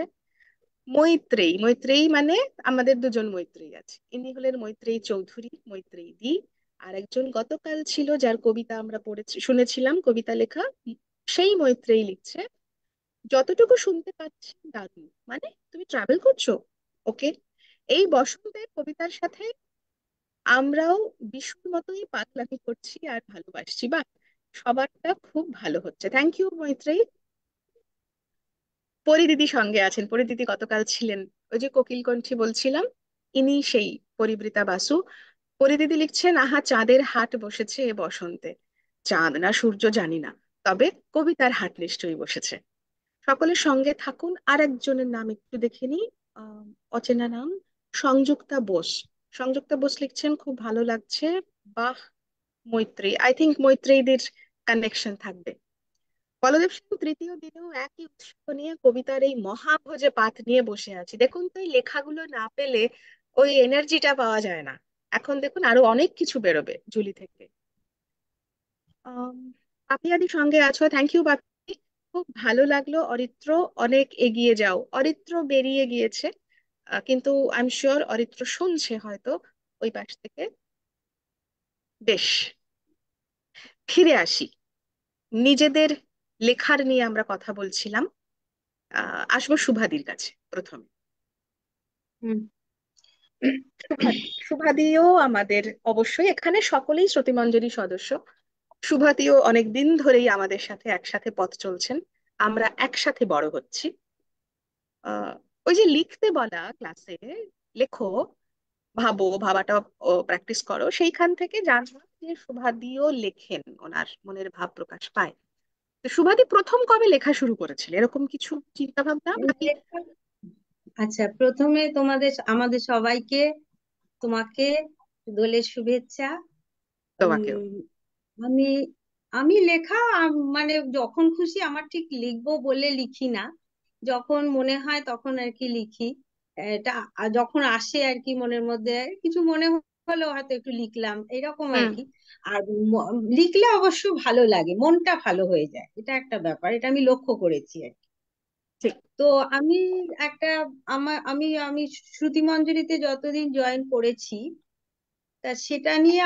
মৈত্রেয়ী, মৈত্রেয়ী মানে আমাদের দুজন মৈত্রেয়ী আছে, ইনি হলেন মৈত্রেয়ী চৌধুরী, মৈত্রেয়ী দি। আর একজন গতকাল ছিল, যার কবিতা আমরা পড়েছি, শুনেছিলাম কবিতা লেখা, সেই মৈত্রেয়ী লিখছে, যতটুকু শুনতে পাচ্ছি দারুণ। মানে তুমি ট্রাভেল করছো, ওকে। এই বসন্তের কবিতার সাথে আমরাও বিশুর মতোই পাগলামি করছি আর ভালোবাসছি। বা সবারটা খুব ভালো হচ্ছে, থ্যাংক ইউ মৈত্রেয়ী। পরিদিদি সঙ্গে আছেন, পরিদিদি গতকাল ছিলেন, ওই যে কোকিল কণ্ঠী বলছিলাম, ইনি সেই পরিবৃতা বাসু। পরিদিদি লিখছেন, আহা চাঁদের হাট বসেছে এ বসন্তে। চাঁদ না সূর্য জানি না, তবে কবিতার হাট নিশ্চয়ই বসেছে। সকলের সঙ্গে থাকুন। আর একজনের নাম একটু দেখে নিই, আহ, অচেনা নাম, সংযুক্তা বোস। সংযুক্তা বোস লিখছেন, খুব ভালো লাগছে। বাহ, মৈত্রী, আই থিংক মৈত্রীদের কানেকশন থাকবে। বলদেব সিং তৃতীয় দিনেও একই উৎসাহ নিয়ে কবিতার এই মহাভোজে পাত নিয়ে বসে আছি। দেখুন তো, এই লেখাগুলো না পেলে ওই এনার্জিটা পাওয়া যায় না। এখন দেখুন আরো অনেক কিছু বেরোবে ঝুলি থেকে। আম, পাপিয়াদি সঙ্গে আছো, থ্যাংক ইউ পাপি। খুব ভালো লাগলো অরিত্র, অনেক এগিয়ে যাও। অরিত্র বেরিয়ে গিয়েছে, কিন্তু আই এম শিওর অরিত্র শুনছে হয়তো ওই পাশ থেকে। বেশ, ফিরে আসি। নিজেদের লেখার নিয়ে আমরা কথা বলছিলাম। আসবো শুভাদির কাছে প্রথমে। হুম। শুভাদি, শুভাদিও আমাদের অবশ্যই এখানে সকলেই শ্রুতিমঞ্জরি সদস্য। শুভাদিও অনেক দিন ধরেই আমাদের সাথে একসাথে পথ চলছেন, আমরা একসাথে বড় হচ্ছি। আহ ওই যে লিখতে বলা ক্লাসে, লেখো, ভাবো, ভাবাটা প্র্যাকটিস করো, সেইখান থেকে জানলাম যে শুভাদিও লেখেন, ওনার মনের ভাব প্রকাশ পায়। তো শুভাদি প্রথম কবে লেখা শুরু করেছিল, এরকম কিছু চিন্তা ভাবনা নাকি? আচ্ছা, প্রথমে আমাদের সবাইকে, তোমাকে দোলের শুভেচ্ছা। তোমাকেও। উম, আমি আমি লেখা মানে যখন খুশি, আমার ঠিক লিখবো বলে লিখি না, যখন মনে হয় তখন আর কি লিখি। এটা যখন আসে আর কি মনের মধ্যে, কিছু মনে হলো হয়তো একটু লিখলাম, এরকম আর হুম। কি। আর লিখলে অবশ্য ভালো লাগে, মনটা ভালো হয়ে যায়, এটা একটা ব্যাপার, এটা আমি লক্ষ্য করেছি আর কি। ঠিক। তো আমি একটা আমি শ্রুতিমঞ্জরিতে যতদিন জয়েন করেছি, তা সেটা নিয়ে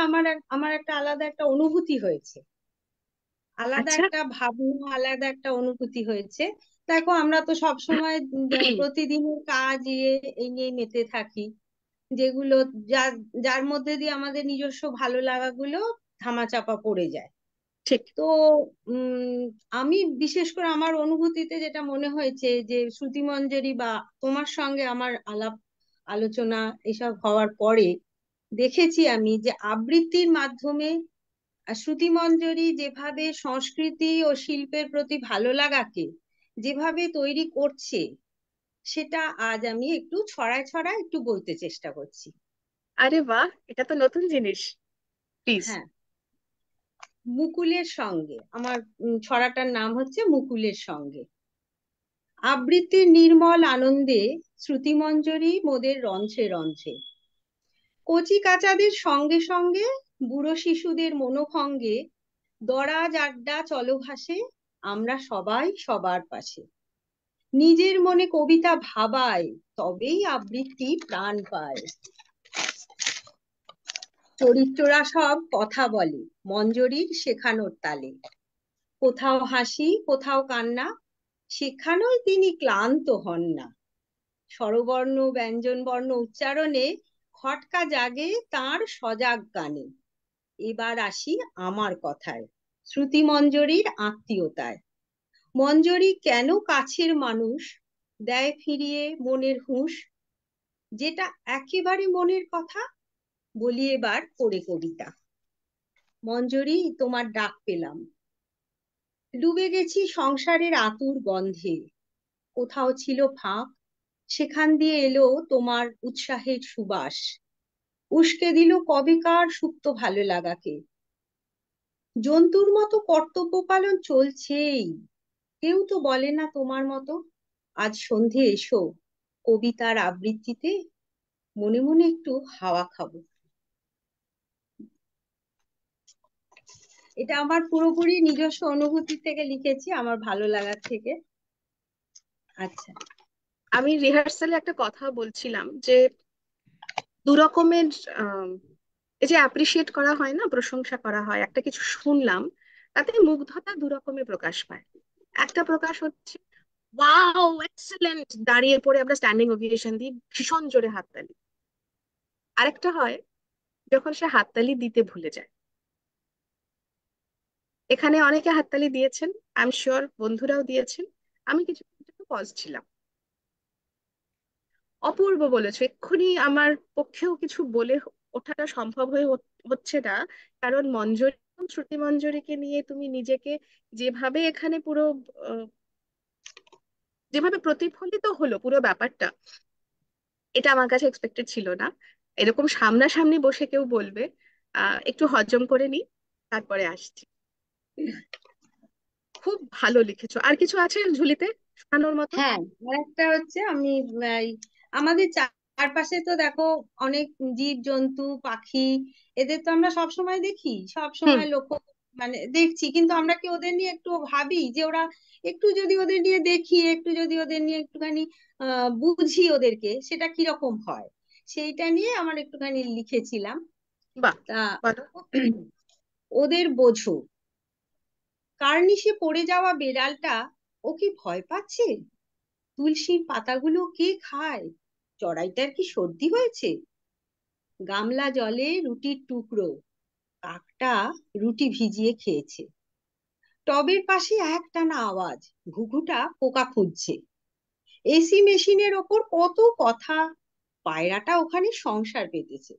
আমার একটা আলাদা একটা অনুভূতি হয়েছে, আলাদা আচ্ছা। একটা ভাবনা, আলাদা একটা অনুভূতি হয়েছে। দেখো, আমরা তো সব সময় প্রতিদিনের কাজ এই নিয়ে মেতে থাকি, যেগুলো যার যার মধ্যে দিয়ে আমাদের নিজস্ব ভালো লাগাগুলো ধামাচাপা পড়ে যায়। ঠিক। তো উম আমি বিশেষ করে আমার অনুভূতিতে যেটা মনে হয়েছে, যে শ্রুতিমঞ্জরি বা তোমার সঙ্গে আমার আলোচনা এসব হওয়ার পরে দেখেছি আমি যে আবৃত্তির মাধ্যমে শ্রুতিমঞ্জরি যেভাবে সংস্কৃতি ও শিল্পের প্রতি ভালো লাগাকে যেভাবে তৈরি করছে, সেটা আজ আমি একটু ছড়ায় ছড়ায় একটু বলতে চেষ্টা করছি। আরে বাহ, এটা তো নতুন জিনিস, প্লিজ। হ্যাঁ, মুকুলের সঙ্গে আমার ছড়াটার নাম হচ্ছে মুকুলের সঙ্গে। আবৃত্তির নির্মল আনন্দে শ্রুতিমঞ্জরি মোদের রঞ্চে রঞ্চে, কচি কাচাদের সঙ্গে সঙ্গে বুড়ো শিশুদের মনোভঙ্গে দরাজ আড্ডা চলো ভাসে আমরা সবাই সবার পাশে। নিজের মনে কবিতা ভাবায়, তবেই আবৃত্তি প্রাণ পায়। চরিত্ররা সব কথা বলে মঞ্জরীর শেখানোর তালে, কোথাও হাসি কোথাও কান্না, শেখানোয় তিনি ক্লান্ত হন না। স্বরবর্ণ ব্যঞ্জন বর্ণ উচ্চারণে খটকা জাগে তার সজাগ কানে। এবার আসি আমার কথায়, শ্রুতি মঞ্জরীর আত্মীয়তায়। মঞ্জরী কেন কাছের মানুষ, দেয় ফিরিয়ে মনের হুঁশ। যেটা একেবারে মনের কথা, বলি এবার পড়ে কবিতা। মঞ্জরী তোমার ডাক পেলাম, ডুবে গেছি সংসারের আতুর গন্ধে। কোথাও ছিল ফাঁক, সেখান দিয়ে এলো তোমার উৎসাহের সুবাস। উস্কে দিল কবেকার সুপ্ত ভালো লাগাকে। জন্তুর মতো কর্তব্য পালন চলছেই, কেউ তো বলে না তোমার মতো। আজ সন্ধে এসো, কবিতার আবৃত্তিতে মনে মনে একটু হাওয়া খাবো। এটা আমার পুরোপুরি নিজস্ব অনুভূতি থেকে লিখেছি, আমার ভালো লাগার থেকে। আচ্ছা, আমি রিহার্সালে একটা কথা বলছিলাম যে দু রকমের এই যে অ্যাপ্রিসিয়েট করা হয় না, প্রশংসা করা হয়, একটা কিছু শুনলাম তাতে মুগ্ধতা দু রকমের প্রকাশ পায়। একটা প্রকাশ হচ্ছে ওয়াও এক্সেলেন্ট, দাঁড়িয়ে পড়ে আমরা স্ট্যান্ডিং ওভিয়েশন দিই, ভীষণ জোরে হাততালি। আরেকটা হয় যখন সে হাততালি দিতে ভুলে যায়। এখানে অনেকে হাততালি দিয়েছেন, আই এম শিওর বন্ধুরাও দিয়েছেন। আমি কিছু পজ ছিলাম। অপূর্ব বলেছো, এক্ষুনি আমার পক্ষেও কিছু বলে ওঠাটা সম্ভব হয়ে হচ্ছে না। কারণ মঞ্জরি এবং শ্রুতি মঞ্জরীকে নিয়ে তুমি নিজেকে যেভাবে এখানে পুরো আহ, যেভাবে প্রতিফলিত হলো পুরো ব্যাপারটা, এটা আমার কাছে এক্সপেক্টেড ছিল না। এরকম সামনাসামনি বসে কেউ বলবে। একটু হজম করে নি, তারপরে আসছি। খুব ভালো লিখেছো। আর কিছু আছে ঝুলিতে শোনানোর মতো? হ্যাঁ, আর একটা হচ্ছে আমি আমাদের চারপাশে তো দেখো অনেক জীব জন্তু পাখি, এদের তো আমরা সব সময় দেখি, সব হুম। সময় লক্ষ্য মানে দেখছি, কিন্তু আমরা কি ওদের নিয়ে একটু ভাবি যে ওরা একটু যদি ওদের নিয়ে দেখি, একটু যদি ওদের নিয়ে একটুখানি বুঝি ওদেরকে, সেটা কিরকম হয়, সেইটা নিয়ে আমার একটুখানি লিখেছিলাম। বাহ, তা বলো। ওদের বোঝো, কার্নিশে পড়ে যাওয়া বেড়ালটা ও কি ভয় পাচ্ছে? তুলসীর পাতাগুলো কে খায়? চড়াইটার কি সর্দি হয়েছে? গামলা জলে রুটির টুকরো, কাকটা রুটি ভিজিয়ে খেয়েছে। টবের পাশে একটানা আওয়াজ, ঘুঘুটা পোকা খুঁজছে। এসি মেশিনের ওপর কত কথা, পায়রাটা ওখানে সংসার পেতেছে।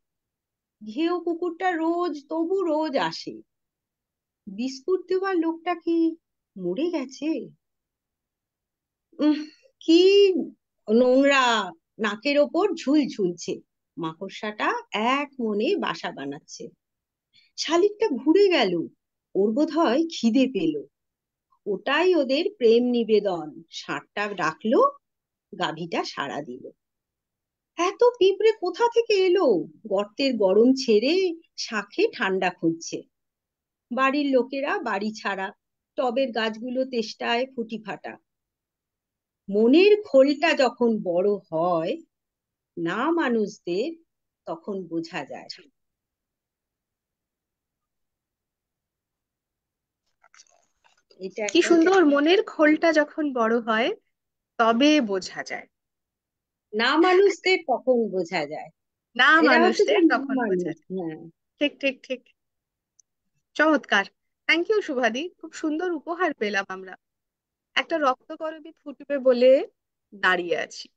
ঘেউ কুকুরটা রোজ তবু রোজ আসে। বিস্কুট দেওয়ার লোকটা কি মরে গেছে? কি নোংরা, নাকের ওপর ঝুল ঝুলছে। মাকড়সাটা এক মনে বাসা বানাচ্ছে। শালিকটা ঘুরে গেল, ওর বোধহয় খিদে পেল। ওটাই ওদের প্রেম নিবেদন। ষাঁড়টা ডাকলো, গাভীটা সাড়া দিল। এত পিঁপড়ে কোথা থেকে এলো? গর্তের গরম ছেড়ে শাঁখে ঠান্ডা খুঁজছে। বাড়ির লোকেরা বাড়ি ছাড়া, টবের গাছগুলো তেষ্টায় ফুটি ফাটা। মনের খোলটা যখন বড় হয় না মানুষদের, তখন বোঝা যায়। এটা কি একটা হচ্ছে, সুন্দর, মনের খোলটা যখন বড় হয় তবে বোঝা যায়। না মানুষদের তখন বোঝা যায়। না এরা হচ্ছে যে মানুষদের না তখন বোঝা মানুষ। যায়। হ্যাঁ, ঠিক ঠিক ঠিক, চমৎকার। থ্যাংক ইউ শুভাদি, খুব সুন্দর উপহার পেলাম আমরা। একটা রক্তকরবী ফুটবে বলে দাঁড়িয়ে আছি।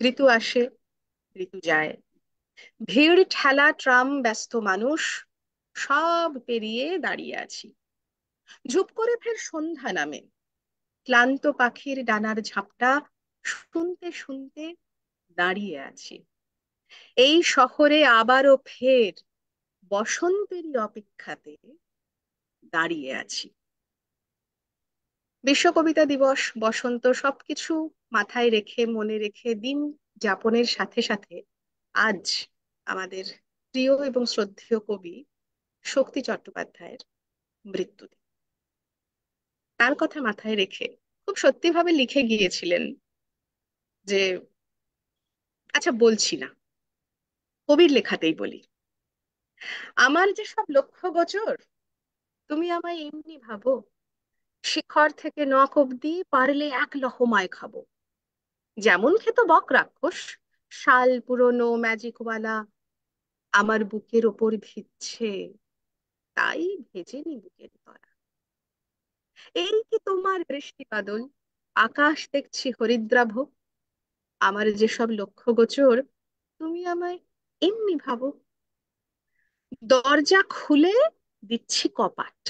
ঋতু আসে, ঋতু যায়, ভিড় ঠেলা ট্রাম ব্যস্ত মানুষ, সব পেরিয়ে দাঁড়িয়ে আছি। ঝুপ করে ফের সন্ধ্যা নামে, ক্লান্ত পাখির ডানার ঝাপটা শুনতে শুনতে দাঁড়িয়ে আছি। এই শহরে আবারও ফের বসন্তেরই অপেক্ষাতে দাঁড়িয়ে আছি। বিশ্ব কবিতা দিবস, বসন্ত, সবকিছু মাথায় রেখে মনে রেখে দিন যাপনের সাথে সাথে আজ আমাদের প্রিয় এবং শ্রদ্ধেয় কবি শক্তি চট্টোপাধ্যায়ের মৃত্যুদিন। তার কথা মাথায় রেখে খুব সত্যিভাবে লিখে গিয়েছিলেন যে, আচ্ছা বলছি না, কবির লেখাতেই বলি, আমার যে সব লক্ষ্য গোচর, তুমি আমায় এমনি ভাবো, শিখর থেকে নখ অব্দি পারলে এক লহমায় খাবো। যেমন খেত বক রাক্ষস, সাল পুরনো ম্যাজিকওয়ালা, আমার বুকের ওপর ভিজছে, তাই ভেজেনি বুকের তলা। এই কি তোমার দৃষ্টি বাদল, আকাশ দেখছি হরিদ্রাভ, আমার যেসব লক্ষ্য গোচর, তুমি আমায় এমনি ভাবো। দরজা খুলে দিচ্ছি কপাট,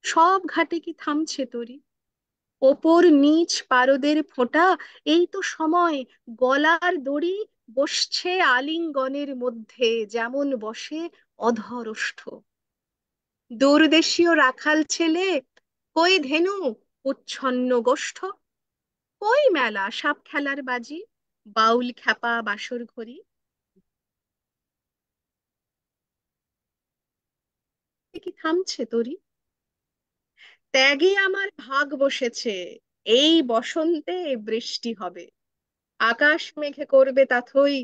সব ঘাটে কি থামছে তরি, ওপর নিচ পারদের ফোঁটা, এই তো সময়, গলার দড়ি বসছে আলিঙ্গনের মধ্যে, যেমন বসে অধর ওষ্ঠ। দূরদেশীয় রাখাল ছেলে, কই ধেনু উচ্ছন্ন গোষ্ঠ, কই মেলা সাপ খেলার বাজি, বাউল খ্যাপা বাসর ঘড়ি, এ কি থামছে তরি। ত্যাগে আমার ভাগ বসেছে, এই বসন্তে বৃষ্টি হবে, আকাশ মেঘে করবে তাথই,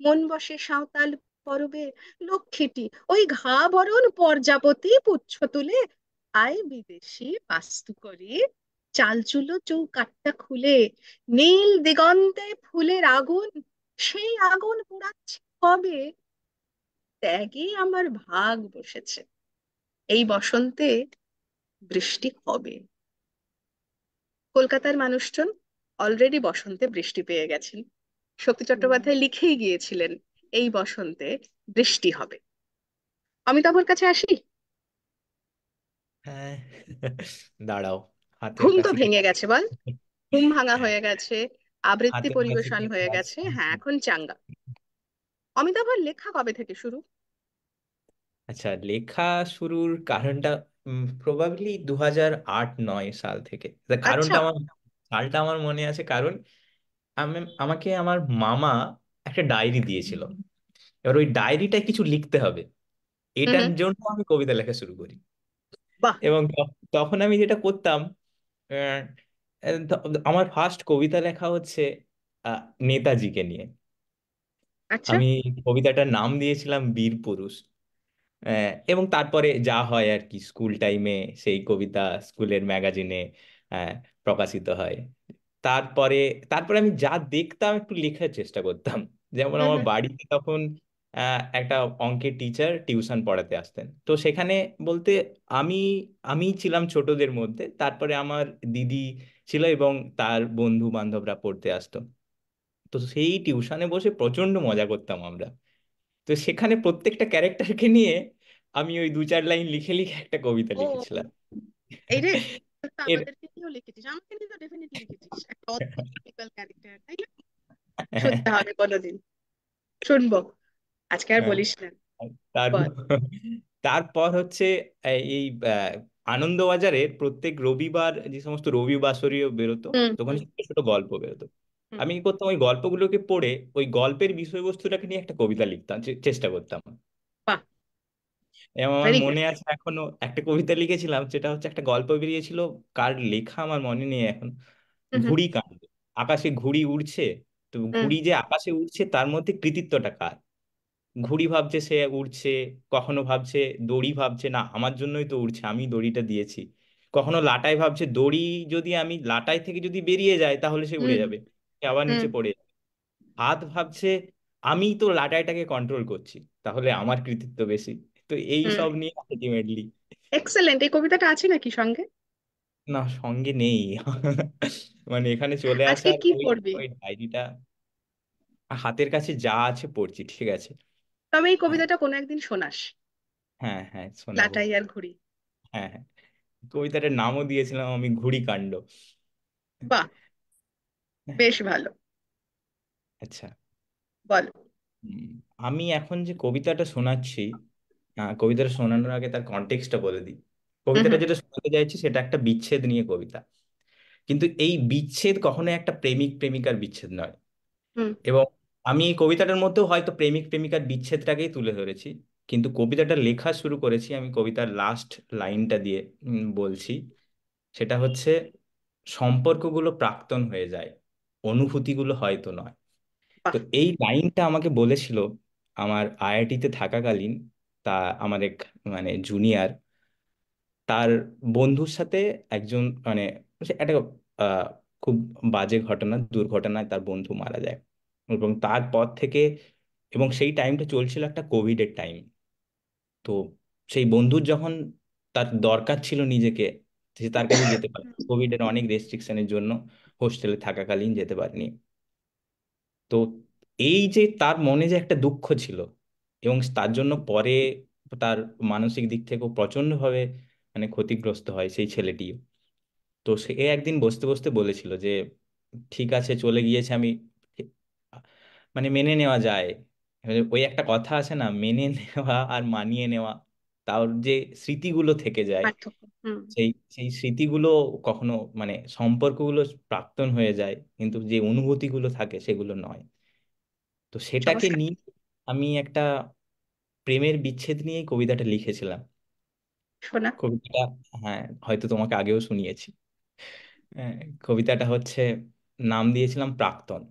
মন বসে সাঁওতাল পরবে। লক্ষ্মীটি ওই ঘা বরণ পর্যাপতি পুচ্ছ তুলে, আয় বিদেশি বাস্তু করি, চাল চুলো চৌকাঠটা খুলে, নীল দিগন্তে ফুলের আগুন, সেই আগুন পোড়াচ্ছে কবে, ত্যাগে আমার ভাগ বসেছে, এই বসন্তে বৃষ্টি হবে। কলকাতার মানুষজন অলরেডি বসন্তে বৃষ্টি পেয়ে গেছেন। শক্তি চট্টোপাধ্যায় লিখেই গিয়েছিলেন এই বসন্তে বৃষ্টি হবে। অমিতাভর কাছে আসি। হ্যাঁ, দাঁড়াও, হাতের ঘুম তো কাছে ভেঙে গেছে বল, ঘুম ভাঙা হ্যাঁ, হয়ে গেছে, আবৃত্তি হাতের কাছে পরিবেশন কিছু হয়ে আছে। গেছে, হ্যাঁ এখন চাঙ্গা। অমিতাভর লেখা কবে থেকে শুরু? আচ্ছা, লেখা শুরুর কারণটা প্রবাবলি 2008-9 সাল থেকে। আচ্ছা। কারণটা আমার, সালটা আমার মনে আছে, কারণ আমাকে আমার মামা একটা ডায়েরি দিয়েছিল। এবার ওই ডায়েরিটায় কিছু লিখতে হবে, হুম এটার হুম। জন্য আমি কবিতা লেখা শুরু করি। বাহ। এবং তখন আমি যেটা করতাম, আহ, আমার ফার্স্ট কবিতা লেখা হচ্ছে আহ, নেতাজিকে নিয়ে। আচ্ছা। আমি কবিতাটার নাম দিয়েছিলাম বীর পুরুষ। এবং তারপরে যা হয় আর কি, স্কুল টাইমে সেই কবিতা স্কুলের ম্যাগাজিনে প্রকাশিত হয়। তারপরে তারপরে আমি যা দেখতাম একটু লেখার চেষ্টা করতাম। যেমন হুম আমার হুম বাড়িতে তখন একটা অঙ্কের টিচার টিউশন পড়াতে আসতেন, তো সেখানে বলতে আমি আমি ছিলাম ছোটদের মধ্যে, তারপরে আমার দিদি ছিল এবং তার বন্ধু বান্ধবরা পড়তে আসতো। তো সেই টিউশনে বসে প্রচন্ড মজা করতাম আমরা। তো সেখানে প্রত্যেকটা ক্যারেক্টারকে নিয়ে আমি ওই 2-4 লাইন লিখে লিখে একটা কবিতা ও, লিখেছিলাম। এই রে, তুই তো এর আমাদেরকে নিয়েও লিখেছিস, আমাকে নিয়ে তো ডেফিনেটলি লিখেছিস, একটা অদ্ভুত টিপিক্যাল ক্যারেক্টার, তাই না? শুনতে হবে কোনোদিন, শুনবো, আজকে আর হ্যাঁ, বলিস না। তারপর বল। তারপর হচ্ছে এই আনন্দবাজারের প্রত্যেক রবিবার যে সমস্ত রবিবাসরীয় বেরোতো, হুম তখন হুম ছোট ছোট গল্প বেরোতো। হুম। আমি কি করতাম, ওই গল্পগুলোকে পড়ে ওই গল্পের বিষয়বস্তুটাকে নিয়ে একটা কবিতা লিখতাম, চেষ্টা করতাম। বাহ, এবং আমার ভেরি গুড। মনে আছে এখনো একটা কবিতা লিখেছিলাম, যেটা হচ্ছে একটা গল্প বেরিয়েছিল, কার লেখা আমার মনে নেই এখন। হুম হুম ঘুড়ি কাণ্ড, আকাশে ঘুড়ি উড়ছে, তো হুম ঘুড়ি যে আকাশে উড়ছে তার মধ্যে কৃতিত্বটা কার। ঘুড়ি ভাবছে সে উড়ছে, কখনো ভাবছে দড়ি, ভাবছে না আমার জন্যই তো উড়ছে, আমি দড়িটা দিয়েছি। কখনো লাটাই ভাবছে দড়ি যদি আমি লাটাই থেকে যদি বেরিয়ে যায় তাহলে সে উড়ে হুম যাবে, সে আবার হুম নিচে পড়ে যাবে। হাত ভাবছে আমি তো লাটাইটাকে কন্ট্রোল করছি, তাহলে আমার কৃতিত্ব বেশি। তো এই হুম। সব নিয়ে আলটিমেটলি। এক্সেলেন্ট, এই কবিতাটা আছে নাকি সঙ্গে? না, সঙ্গে নেই। মানে এখানে চলে আজকে আসার কি ওই পড়বি? ওই ডায়েরিটা হাতের কাছে যা আছে পড়ছি, ঠিক আছে। তবে এই হ্যাঁ, কবিতাটা কোনো একদিন শোনাস, হ্যাঁ, হ্যাঁ, শোনাবো। লাটাই আর ঘুড়ি। হ্যাঁ, হ্যাঁ, কবিতাটার নামও দিয়েছিলাম আমি ঘুড়ি কাণ্ড। বাহ, বেশ ভালো। আচ্ছা। বল। উম, আমি এখন যে কবিতাটা শোনাচ্ছি, কবিতাটা শোনানোর আগে তার কনটেক্সটটা বলে দিই। হুম কবিতাটা হুম যেটা শোনাতে চাইছি সেটা একটা বিচ্ছেদ নিয়ে কবিতা, কিন্তু এই বিচ্ছেদ কখনো একটা প্রেমিক প্রেমিকার বিচ্ছেদ নয়। হুম। এবং আমি এই কবিতাটার মধ্যেও হয়তো প্রেমিক প্রেমিকার বিচ্ছেদটাকেই তুলে ধরেছি, কিন্তু কবিতাটা লেখা শুরু করেছি আমি কবিতার লাস্ট লাইনটা দিয়ে। বলছি, সেটা হচ্ছে সম্পর্কগুলো প্রাক্তন হয়ে যায়, অনুভূতিগুলো হয়তো নয়। তো বাহ। এই লাইনটা আমাকে বলেছিল আমার আইআইটিতে থাকাকালীন। তা আমার এক মানে জুনিয়র, তার বন্ধুর সাথে একজন মানে সে একটা আহ, খুব বাজে ঘটনা, দুর্ঘটনায় তার বন্ধু মারা যায়। এবং তারপর থেকে, এবং সেই টাইমটা চলছিল একটা কোভিডের টাইম। তো সেই বন্ধুর যখন তার দরকার ছিল নিজেকে, সে তার কাছে যেতে পারে, কোভিডের অনেক রেস্ট্রিকশনের জন্য হোস্টেলে থাকাকালীন যেতে পারেনি। তো এই যে তার মনে যে একটা দুঃখ ছিল, এবং তার জন্য পরে তার মানসিক দিক থেকেও প্রচন্ডভাবে মানে ক্ষতিগ্রস্ত হয় সেই ছেলেটি। তো সে একদিন বসতে বসতে বলেছিল যে ঠিক আছে চলে গিয়েছে, আমি মানে মেনে নেওয়া যায়। এবারে ওই একটা কথা আছে না, মেনে নেওয়া আর মানিয়ে নেওয়া, তার যে স্মৃতিগুলো থেকে যায়, পার্থক্য। হুম। সেই সেই স্মৃতিগুলো কখনো মানে সম্পর্কগুলো প্রাক্তন হয়ে যায়, কিন্তু যে অনুভূতিগুলো থাকে সেগুলো নয়। তো সেটাকে চমৎকার। নিয়ে আমি একটা প্রেমের বিচ্ছেদ নিয়েই কবিতাটা লিখেছিলাম। শোনা। কবিতাটা, হ্যাঁ হয়তো তোমাকে আগেও শুনিয়েছি। হ্যাঁ, কবিতাটা হচ্ছে, নাম দিয়েছিলাম প্রাক্তন।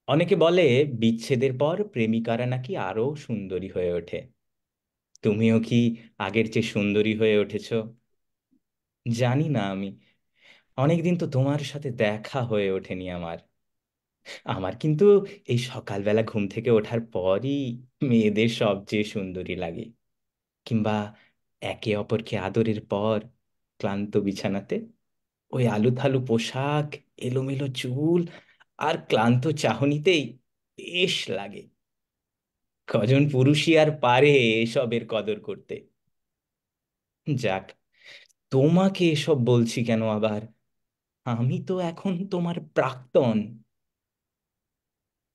অনেকে বলে বিচ্ছেদের পর প্রেমিকারা নাকি আরো সুন্দরী হয়ে ওঠে। তুমিও কি আগের চেয়ে সুন্দরী হয়ে উঠেছো? জানি না আমি, অনেকদিন তো তোমার সাথে দেখা হয়ে ওঠেনি আমার। আমার কিন্তু এই সকালবেলা ঘুম থেকে ওঠার পরই মেয়েদের সবচেয়ে সুন্দরী লাগে। কিংবা একে অপরকে আদরের পর ক্লান্ত বিছানাতে ওই আলুথালু পোশাক, এলোমেলো চুল আর ক্লান্ত চাহনিতেই বেশ লাগে। কজন পুরুষই আর পারে এসবের কদর করতে। যাক, তোমাকে এসব বলছি কেন আবার? আমি তো এখন তোমার প্রাক্তন।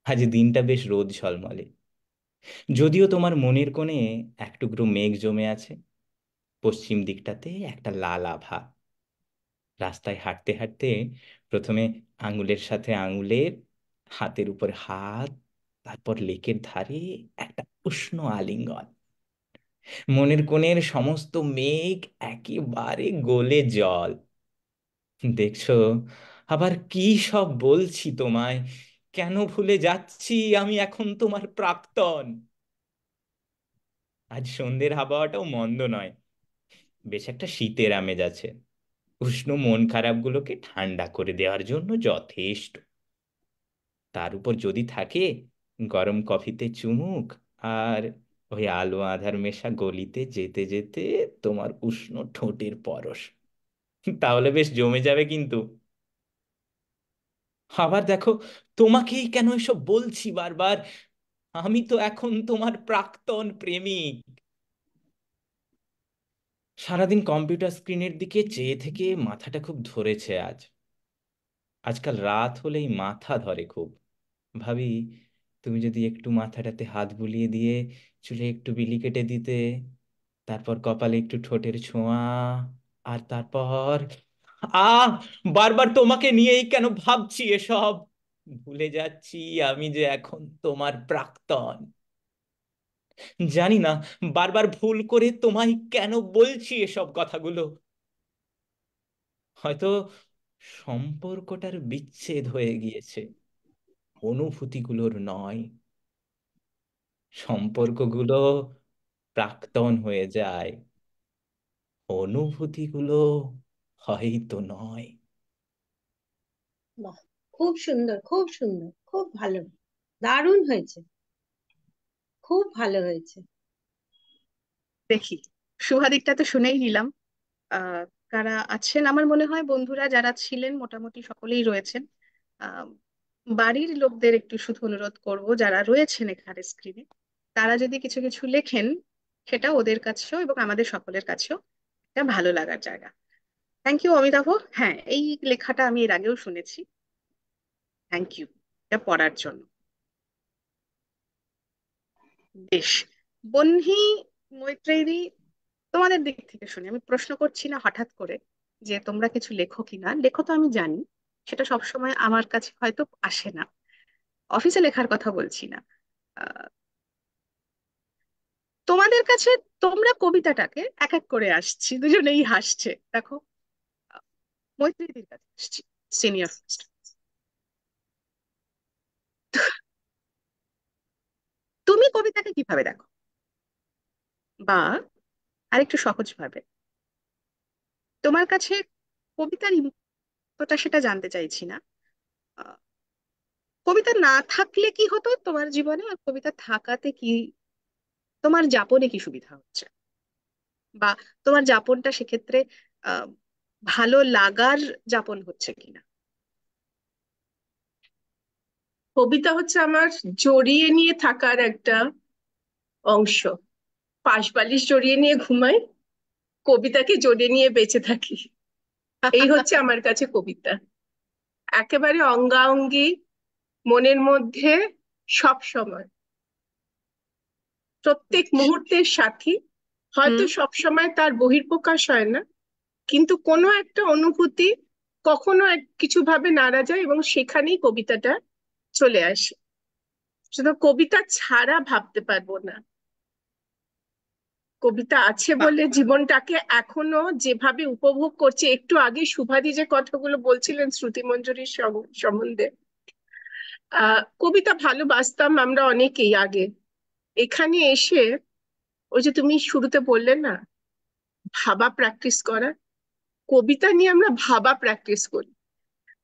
আজ দিনটা বেশ রোদ ঝলমলে, যদিও তোমার মনের কোণে এক টুকরো মেঘ জমে আছে। পশ্চিম দিকটাতে একটা লাল আভা। রাস্তায় হাঁটতে হাঁটতে প্রথমে আঙুলের সাথে আঙুলের, হাতের উপর হাত, তারপর লেকের ধারে একটা উষ্ণ আলিঙ্গন। মনের কোণের সমস্ত মেঘ একেবারে গলে জল। দেখছো, আবার কি সব বলছি তোমায়, কেন ভুলে যাচ্ছি আমি এখন তোমার প্রাক্তন। আজ সন্ধ্যের হাওয়াটাও মন্দ নয়, বেশ একটা শীতের আমেজ আছে। উষ্ণ মন খারাপগুলোকে ঠান্ডা করে দেওয়ার জন্য যথেষ্ট। তার উপর যদি থাকে গরম কফিতে চুমুক, আর ওই আলো আঁধার মেশা গলিতে যেতে যেতে তোমার উষ্ণ ঠোঁটের পরশ, তাহলে বেশ জমে যাবে কিন্তু। আবার দেখো, তোমাকেই কেন এসব বলছি বারবার, আমি তো এখন তোমার প্রাক্তন প্রেমিক। সারাদিন কম্পিউটার স্ক্রিনের দিকে চেয়ে থেকে মাথাটা খুব ধরেছে আজ। আজকাল রাত হলেই মাথা ধরে খুব। ভাবি, তুমি যদি একটু মাথাটাতে হাত বুলিয়ে দিয়ে চুলে একটু বিলি কেটে দিতে, তারপর কপালে একটু ঠোঁটের ছোঁয়া, আর তারপর আহ বারবার তোমাকে নিয়েই কেন ভাবছি এসব, ভুলে যাচ্ছি আমি যে এখন তোমার প্রাক্তন। জানি না বারবার ভুল করে তোমায় কেন বলছি এসব কথাগুলো। হয়তো সম্পর্কটার বিচ্ছেদ হয়ে গিয়েছে, অনুভূতিগুলোর নয়। সম্পর্কগুলো প্রাক্তন হয়ে যায়, অনুভূতিগুলো হয়তো নয়। বাহ, খুব সুন্দর, খুব সুন্দর, খুব ভালো, দারুণ হয়েছে, খুব ভালো হয়েছে। দেখি, শুভাদিকটা তো শুনেই নিলাম। আহ কারা আছেন, আমার মনে হয় বন্ধুরা যারা ছিলেন মোটামুটি সকলেই রয়েছেন। আহ বাড়ির লোকদের একটু শুধু অনুরোধ করব, যারা রয়েছেন এখানে স্ক্রিনে, তারা যদি কিছু কিছু লেখেন, সেটা ওদের কাছেও এবং আমাদের সকলের কাছেও একটা ভালো লাগার জায়গা। Thank you Amitabh. হ্যাঁ, এই লেখাটা আমি এর আগেও শুনেছি। থ্যাংক ইউ এটা পড়ার জন্য। বেশ। বহ্নি, মৈত্রেয়ী, তোমাদের দিক থেকে শুনি। আমি প্রশ্ন করছি না হঠাৎ করে যে তোমরা কিছু লেখো কিনা, লেখো তো আমি জানি, সেটা সবসময় আমার কাছে হয়তো আসে না। অফিসে লেখার কথা বলছি না। আহ, তোমাদের কাছে, তোমরা কবিতাটাকে এক এক করে আসছি, দুজনেই হাসছে দেখো। মৈত্রীদির কাছে আসছি, সিনিয়র ফার্স্ট। তুমি কবিতাকে কিভাবে দেখো? বা আরেকটু সহজ ভাবে, তোমার কাছে কবিতার ইম্পোর্টটা সেটা জানতে চাইছি না। আহ, কবিতা না থাকলে কি হতো তোমার জীবনে, আর কবিতা থাকাতে কি তোমার যাপনে কি সুবিধা হচ্ছে, বা তোমার যাপনটা সেক্ষেত্রে আহ ভালো লাগার যাপন হচ্ছে কিনা? কবিতা হচ্ছে আমার জড়িয়ে নিয়ে থাকার একটা অংশ। পাশ বালিশ জড়িয়ে নিয়ে ঘুমাই, কবিতাকে জড়িয়ে নিয়ে বেঁচে থাকি। এই হচ্ছে আমার কাছে কবিতা, একেবারে অঙ্গাঅঙ্গি, মনের মধ্যে, সব সময়, প্রত্যেক মুহূর্তের সাথী। হয়তো হুম। সব সময় তার বহিঃপ্রকাশ হয় না, কিন্তু কোনো একটা অনুভূতি কখনো কিছু ভাবে নাড়া যায় এবং সেখানেই কবিতাটা চলে আসে। শুধু কবিতা ছাড়া ভাবতে পারবো না। কবিতা আছে বাহ। বলে জীবনটাকে এখনো যেভাবে উপভোগ করছে। একটু আগে সুভাদি যে কথাগুলো বলছিলেন শ্রুতিমঞ্জরির সম্বন্ধে, কবিতা ভালোবাসতাম আমরা অনেকেই আগে। এখানে এসে ওই যে তুমি শুরুতে বললে না, ভাবা প্র্যাকটিস করা, কবিতা নিয়ে আমরা ভাবা প্র্যাকটিস করি।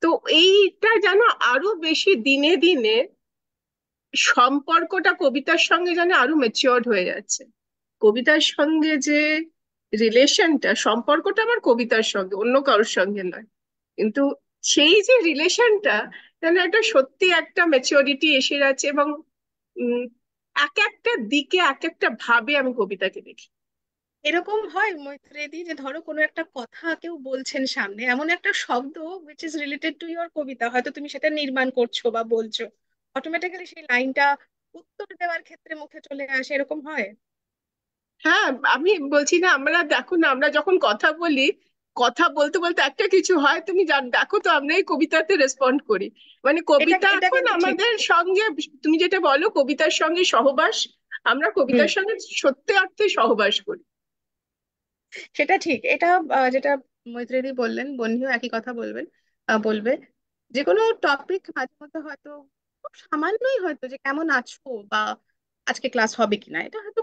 তো এইটা যেন আরো বেশি দিনে দিনে সম্পর্কটা কবিতার সঙ্গে যেন আরো ম্যাচিওর্ড হয়ে যাচ্ছে। কবিতার সঙ্গে যে রিলেশনটা, সম্পর্কটা আমার কবিতার সঙ্গে, অন্য কারোর সঙ্গে নয়, কিন্তু সেই যে রিলেশনটা যেন একটা সত্যি একটা ম্যাচিওরিটি এসে যাচ্ছে। এবং উম এক একটা দিকে এক একটা ভাবে আমি কবিতাকে দেখি। এরকম হয় মৈত্রেয়ী যে ধরো কোনো একটা কথা কেউ বলছেন সামনে, এমন একটা শব্দ which is related to your কবিতা, হয়তো তুমি সেটা নির্মাণ করছো বা বলছো, অটোমেটিক্যালি সেই লাইনটা উত্তর দেওয়ার ক্ষেত্রে মুখে চলে আসে, এরকম হয়? হ্যাঁ, আমি বলছি না, আমরা দেখো না, আমরা যখন কথা বলি, কথা বলতে বলতে একটা কিছু হয়, তুমি দেখো তো আমরা এই কবিতাতে রেসপন্ড করি। মানে এটা কবিতা এটা এখন কিন্তু ঠিক। আমাদের সঙ্গে, তুমি যেটা বলো কবিতার সঙ্গে সহবাস, আমরা হুম। কবিতার সঙ্গে সত্যি অর্থে সহবাস করি। সেটা ঠিক। এটা যেটা মৈত্রেয়ী বললেন, বন্ধুও একই কথা বলবেন, বলবে যে কোনো টপিক মাঝে মধ্যে হয়তো খুব সামান্যই, হয়তো যে কেমন আছো বা আজকে ক্লাস হবে কিনা, এটা হয়তো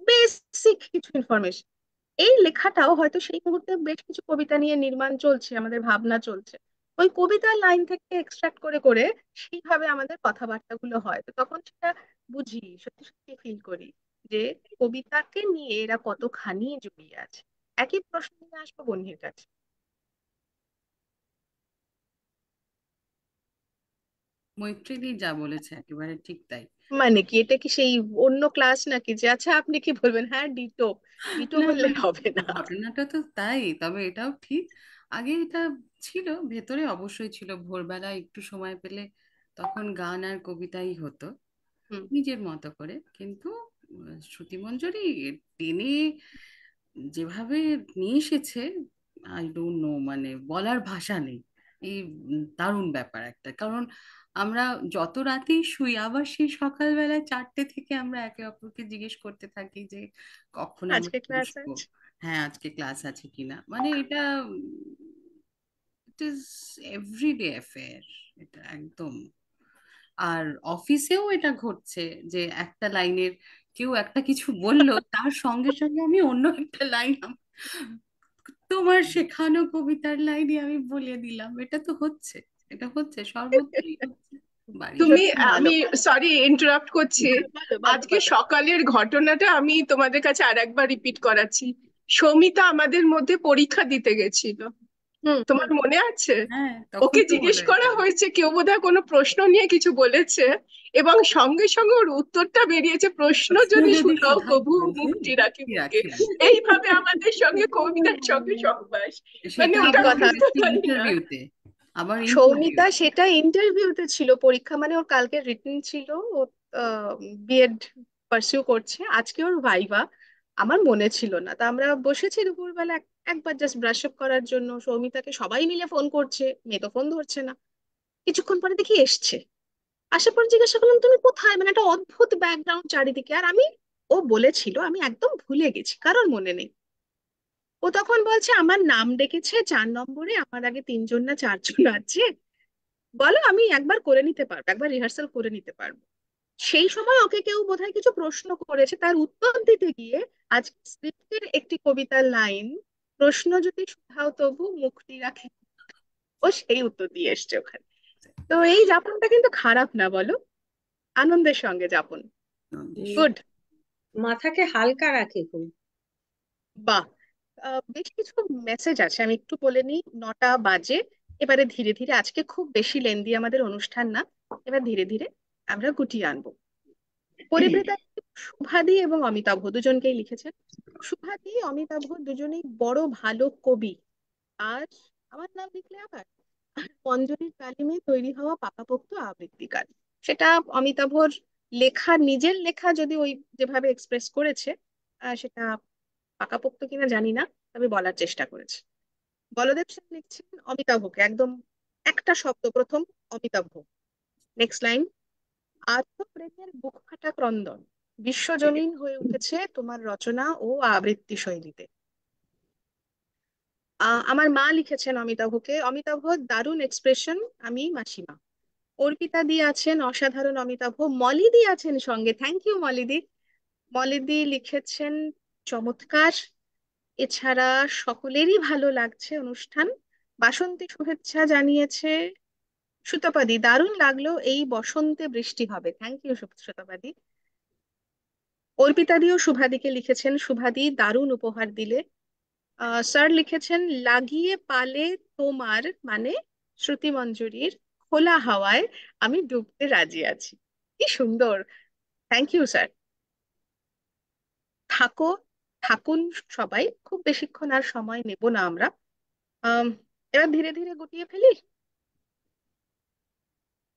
বেসিক কিছু ইনফরমেশন। এই লেখাটাও হয়তো সেই মুহূর্তে বেশ কিছু কবিতা নিয়ে নির্মাণ চলছে, আমাদের ভাবনা চলছে, ওই কবিতার লাইন থেকে এক্সট্রাক্ট করে করে সেইভাবে আমাদের কথাবার্তাগুলো হয়। তো তখন সেটা বুঝি, সত্যি সত্যি ফিল করি যে কবিতাকে নিয়ে এরা কতখানি জড়িয়ে আছে। একই প্রশ্ন নিয়ে আসবো বন্যির কাছে। মৈত্রীদি যা বলেছে একেবারে ঠিক তাই। মানে কি, এটা কি সেই অন্য ক্লাস নাকি যে আচ্ছা আপনি কি বলবেন? হ্যাঁ, ডিটো। ডিটো না বললে মানে হবে না। ঘটনাটা তো তাই, তবে এটাও ঠিক। আগে এটা ছিল ভেতরে, অবশ্যই ছিল, ভোরবেলা একটু সময় পেলে তখন গান আর কবিতাই হতো হুম। নিজের মতো করে। কিন্তু শ্রুতিমঞ্জরি টেনে যেভাবে নিয়ে এসেছে, আই ডোন্ট নো, মানে বলার ভাষা নেই। এই দারুণ ব্যাপার একটা। কারণ আমরা যত রাতেই শুই, আবার সেই সকালবেলা 4টে থেকে আমরা একে অপরকে জিজ্ঞেস করতে থাকি যে কখন আমরা আজকে ক্লাস বসবো, আছে। হ্যাঁ আজকে ক্লাস আছে কিনা। মানে এটা ইট ইজ এভরিডে অ্যাফেয়ার, এটা একদম। আর অফিসেও এটা ঘটছে যে একটা লাইনের কেউ একটা কিছু বললো, তার সঙ্গে সঙ্গে আমি অন্য একটা লাইন তোমার শেখানো কবিতার লাইনই আমি বলে দিলাম। এটা তো হচ্ছে, এটা হচ্ছে, সর্বত্রই হচ্ছে, বাড়িতে। তুমি, সত্যি ভালো। আমি সরি ইন্টারাপ্ট করছি, বলো বলো বলো আজকে বলো। সকালের ঘটনাটা আমি তোমাদের কাছে আর একবার রিপিট করাচ্ছি। সৌমিতা আমাদের মধ্যে পরীক্ষা দিতে গেছিল, হুম তোমার হুম। মনে আছে? হ্যাঁ তখন ওকে তো জিজ্ঞেস হলো করা এটা। হয়েছে, কেউ বোধহয় কোনো প্রশ্ন নিয়ে কিছু বলেছে, এবং সঙ্গে সঙ্গে ওর উত্তরটা বেরিয়েছে, প্রশ্ন প্রশ্ন যদি যদি শুধাও শুধাও কভু প্রভু, মুখটি রাখি কি বুকে। রাখি বুকে। এইভাবে আমাদের সঙ্গে কবিতার সঙ্গে সহবাস। মানে সেটা ঠিক ওটা আবার কথা। বুঝতে হয়েছে পারি না। ইন্টারভিউতে, আবার সৌমিতা ইন্টারভিউতে। সেটা ইন্টারভিউতে ছিল, পরীক্ষা মানে ওর কালকে রিটেন ছিল, ও বিএড পার্সিউ করছে, আজকে ওর ভাইভা। আমার মনে ছিল না, তা আমরা বসেছি দুপুরবেলা একবার জাস্ট ব্রাশ আপ করার জন্য, সৌমিতাকে সবাই মিলে ফোন করছে, মেয়ে তো ফোন ধরছে না। কিছুক্ষণ পরে দেখি এসছে, আসার পর জিজ্ঞাসা করলাম তুমি কোথায়, মানে একটা অদ্ভুত ব্যাকগ্রাউন্ড চারিদিকে, আর আমি ও বলেছিল, আমি একদম ভুলে গেছি, কারোর মনে নেই। ও তখন বলছে আমার নাম ডেকেছে 4 নম্বরে, আমার আগে 3জন না 4জন আছে, বলো আমি একবার করে নিতে পারবো, একবার রিহার্সাল করে নিতে পারবো। সেই সময় ওকে কেউ বোধহয় কিছু প্রশ্ন করেছে, তার উত্তর দিতে গিয়ে আজ স্ক্রিপ্টের একটি কবিতার লাইন, প্রশ্ন যদি শুধাও তবু মুখটি রাখে, ও সেই উত্তর দিয়ে এসছে ওখানে। তো এই যাপনটা কিন্তু খারাপ না, বলো? আনন্দের সঙ্গে যাপন। উম, গুড। মাথাকে হালকা রাখে খুব। বাহ। বেশ কিছু মেসেজ আছে, আমি একটু বলে নিই। 9টা বাজে, এবারে ধীরে ধীরে, আজকে খুব বেশি লেন্দি আমাদের অনুষ্ঠান না, এবার ধীরে ধীরে আমরা গুটিয়ে আনবো। পরিবৃতা শুভাদি এবং অমিতাভ দুজনকেই লিখেছেন। শুভাদি অমিতাভ দুজনেই বড় ভালো কবি। আর আমার নাম লিখলে আবার, মঞ্জরির তালিমে তৈরি হওয়া পাকাপোক্ত আবৃত্তিকার। সেটা অমিতাভর লেখা, নিজের লেখা যদি ওই যেভাবে এক্সপ্রেস করেছে, সেটা পাকাপোক্ত কিনা জানি না, তবে বলার চেষ্টা করেছে। বলদেব সেন লিখছেন অমিতাভকে একদম একটা শব্দ প্রথম, অমিতাভ। নেক্সট লাইন, আত্মপ্রেমের বুক ফাটা ক্রন্দন বিশ্বজনীন হয়ে উঠেছে তোমার রচনা ও আবৃত্তি শৈলীতে। আমার মা লিখেছেন অমিতাভকে, অমিতাভ দারুণ এক্সপ্রেশন, আমি মাসিমা। অর্পিতা দি আছেন অসাধারণ অমিতাভ, মলিদি আছেন সঙ্গে, থ্যাংক ইউ মলিদি। মলিদি লিখেছেন চমৎকার। এছাড়া সকলেরই ভালো লাগছে অনুষ্ঠান। বাসন্তী শুভেচ্ছা জানিয়েছে সুতপাদি, দারুণ লাগলো, এই বসন্তে বৃষ্টি হবে, থ্যাংক ইউ সুতপাদি। অর্পিতা দিও শুভাদিকে লিখেছেন, শুভাদি দারুণ উপহার দিলে। স্যার লিখেছেন লাগিয়ে পালে তোমার মানে শ্রুতি মঞ্জুরির খোলা হাওয়ায় আমি ডুবতে রাজি আছি। কি সুন্দর, থ্যাংক ইউ স্যার। থাকো, থাকুন সবাই, খুব বেশিক্ষণ আর সময় নেব না আমরা। আম, এবার ধীরে ধীরে গুটিয়ে ফেলি,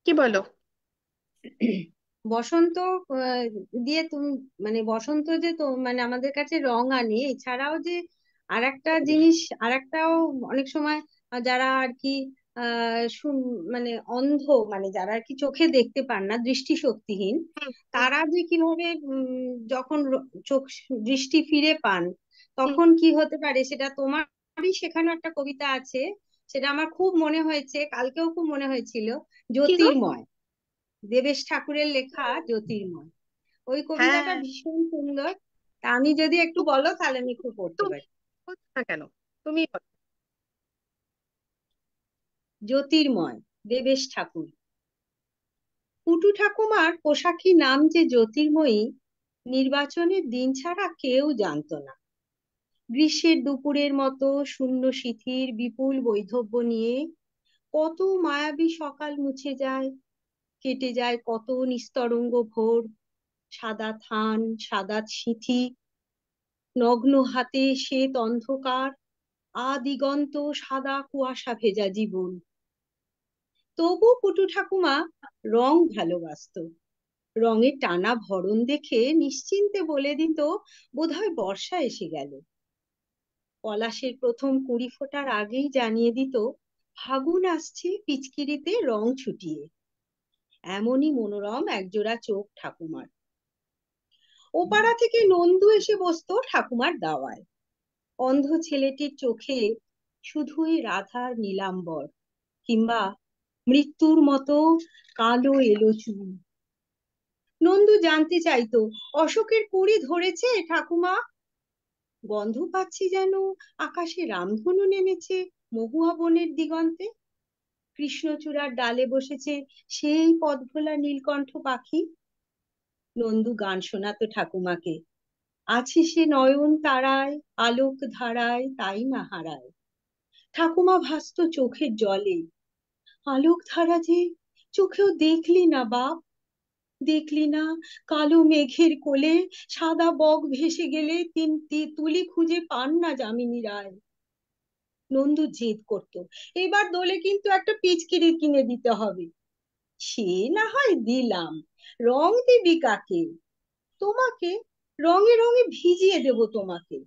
কি বলো? বসন্ত দিয়ে তুমি, মানে বসন্ত যে তো মানে আমাদের কাছে রং আনে, এছাড়াও যে আরেকটা জিনিস, আরেকটাও অনেক সময় যারা আর কি মানে অন্ধ, মানে যারা আর কি চোখে দেখতে পান না, দৃষ্টিশক্তিহীন, হুম, হুম। তারা যে কিভাবে যখন চোখ দৃষ্টি ফিরে পান, হুম। তখন কি হতে পারে, সেটা তোমারই শেখানো একটা কবিতা আছে, সেটা আমার খুব মনে হয়েছে, কালকেও খুব মনে হয়েছিল, কি গো? জ্যোতির্ময়। দেবেশ ঠাকুরের লেখা জ্যোতির্ময়, ওই কবিতাটা হ্যাঁ, ভীষণ সুন্দর। তা আমি যদি একটু বলো তাহলে আমি একটু পড়তে তুমি পারি। বলছো না কেন? তুমি বলো। জ্যোতির্ময়, দেবেশ ঠাকুর। পুটু ঠাকুমার পোশাকি নাম যে জ্যোতির্ময়ী, নির্বাচনের দিন ছাড়া কেউ জানতো না। গ্রীষ্মের দুপুরের মতো শূন্য শিথির বিপুল বৈধব্য নিয়ে কত মায়াবী সকাল মুছে যায়, কেটে যায় কত নিস্তরঙ্গ ভোর। সাদা থান, সাদা সিথি, নগ্ন হাতে শ্বেত অন্ধকার, আদিগন্ত সাদা কুয়াশা ভেজা জীবন। তবু পুটু ঠাকুমা রং ভালোবাসতো। রঙের টানা ভরণ দেখে নিশ্চিন্তে বলে দিত বোধহয় বর্ষা এসে গেল। পলাশের প্রথম কুড়ি ফোটার আগেই জানিয়ে দিত ফাগুন আসছে পিচকিরিতে রং ছুটিয়ে। এমনই মনোরম একজোড়া চোখ ঠাকুমার। ওপাড়া থেকে নন্দু এসে বসতো ঠাকুমার দাওয়ায়। অন্ধ ছেলেটির চোখে শুধুই রাধার নীলাম্বর, কিংবা মৃত্যুর মতো কালো এলো চুল। নন্দু জানতে চাইতো অশোকের কুড়ি ধরেছে ঠাকুমা? গন্ধ পাচ্ছি যেন আকাশে রামধনু নেমেছে মহুয়া বনের দিগন্তে। কৃষ্ণচূড়ার ডালে বসেছে সেই পদভোলা নীলকণ্ঠ পাখি। নন্দু গান শোনাতো ঠাকুমাকে, আছে সে নয়ন তারায় আলোক ধারায় তাই না হারায়। ঠাকুমা ভাসতো চোখের জলে, আলোক ধারা যে চোখেও দেখলি না বাপ, দেখলি না কালো মেঘের কোলে সাদা বক ভেসে গেলে তুলি খুঁজে পান না যামিনী রায়। নন্দু জেদ করতো এবার দোলে কিন্তু একটা পিচকিরি কিনে দিতে হবে। সে না হয় দিলাম, রং দিবি কাকে? তোমাকে, রঙে রঙে ভিজিয়ে দেব তোমাকে।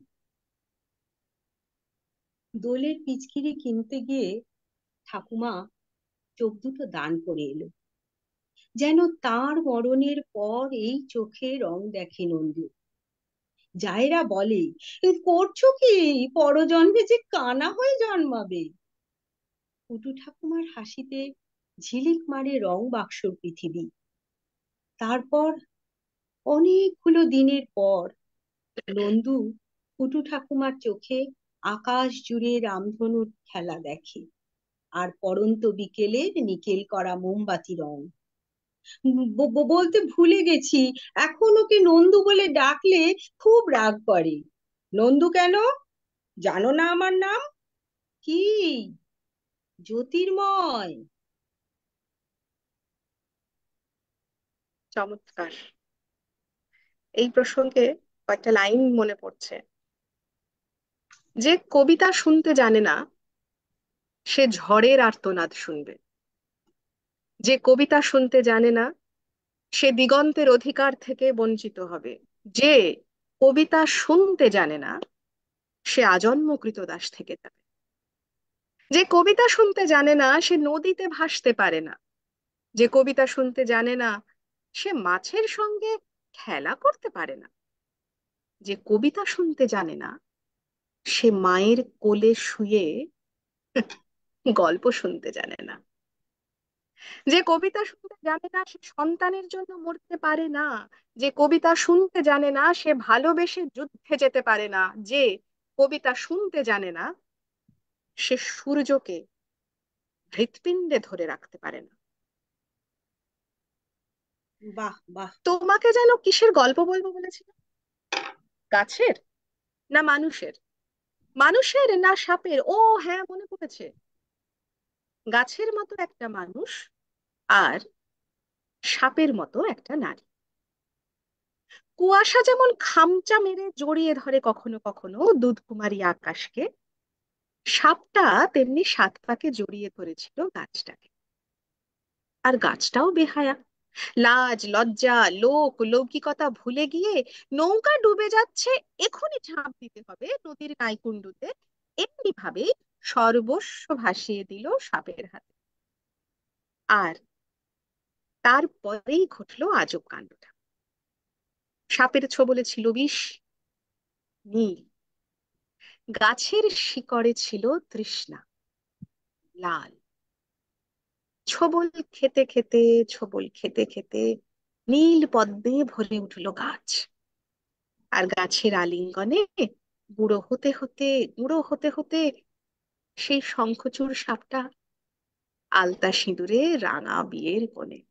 দোলের পিচকিরি কিনতে গিয়ে ঠাকুমা চোখ দুটো দান করে এলো, যেন তার মরণের পর এই চোখে রং দেখে নন্দু। জায়রা বলে, "এ করছো কি? পরজন্মে যে কানা হয়ে জন্মাবে।" পুটু ঠাকুমার হাসিতে ঝিলিক মারে রং বাক্সর পৃথিবী। তারপর অনেকগুলো দিনের পর নন্দু পুটু ঠাকুমার চোখে আকাশ জুড়ে রামধনুর খেলা দেখে, আর পড়ন্ত বিকেলের নিকেল করা মোমবাতি রং। বলতে ভুলে গেছি, এখন ওকে নন্দু বলে ডাকলে খুব রাগ করে। নন্দু কেন? জানো না আমার নাম কি? জ্যোতির্ময়। চমৎকার। এই প্রসঙ্গে কয়েকটা লাইন মনে পড়ছে। যে কবিতা শুনতে জানে না, সে ঝড়ের আর্তনাদ শুনবে। যে কবিতা শুনতে জানে না, সে দিগন্তের অধিকার থেকে বঞ্চিত হবে। যে কবিতা শুনতে জানে না, সে আজন্ম কৃতদাস থেকে যাবে। যে কবিতা শুনতে জানে না, সে নদীতে ভাসতে পারে না। যে কবিতা শুনতে জানে না, সে মাছের সঙ্গে খেলা করতে পারে না। যে কবিতা শুনতে জানে না, সে মায়ের কোলে শুয়ে গল্প শুনতে জানে না। যে কবিতা শুনতে জানে না, সে সন্তানের জন্য মরতে পারে না। যে কবিতা শুনতে জানে না, সে ভালোবেসে যুদ্ধে যেতে পারে না। যে কবিতা শুনতে জানে না, সে সূর্যকে হৃৎপিণ্ডে ধরে রাখতে পারে না। বাহ বাহ। তোমাকে যেন কিসের গল্প বলবো বলেছিল? গাছের না মানুষের? মানুষের না সাপের? ও হ্যাঁ, মনে পড়েছে। গাছের মতো একটা মানুষ আর সাপের মতো একটা নারী। কুয়াশা যেমন খামচা মেরে জড়িয়ে ধরে কখনো কখনো দুধকুমারী আকাশকে, সাপটা তেমনি সাত পাকে জড়িয়ে ধরেছিল গাছটাকে। আর গাছটাও বেহায়া, লাজ লজ্জা লোক লৌকিকতা ভুলে গিয়ে নৌকা ডুবে যাচ্ছে, এখনই ঝাঁপ দিতে হবে নদীর নাইকুণ্ডুতে, এমনি ভাবে সর্বস্ব ভাসিয়ে দিল সাপের হাতে। আর তারপরেই ঘটলো আজব কাণ্ডটা। সাপের ছোবলে ছিল বিষ, নীল। গাছের শিকড়ে ছিল তৃষ্ণা, লাল। ছোবল খেতে খেতে, ছোবল খেতে খেতে নীল পদ্মে ভরে উঠল গাছ। আর গাছের আলিঙ্গনে বুড়ো হতে হতে, বুড়ো হতে হতে সেই শঙ্খচূড় সাপটা আলতা সিঁদুরে রাঙা বিয়ের কোণে।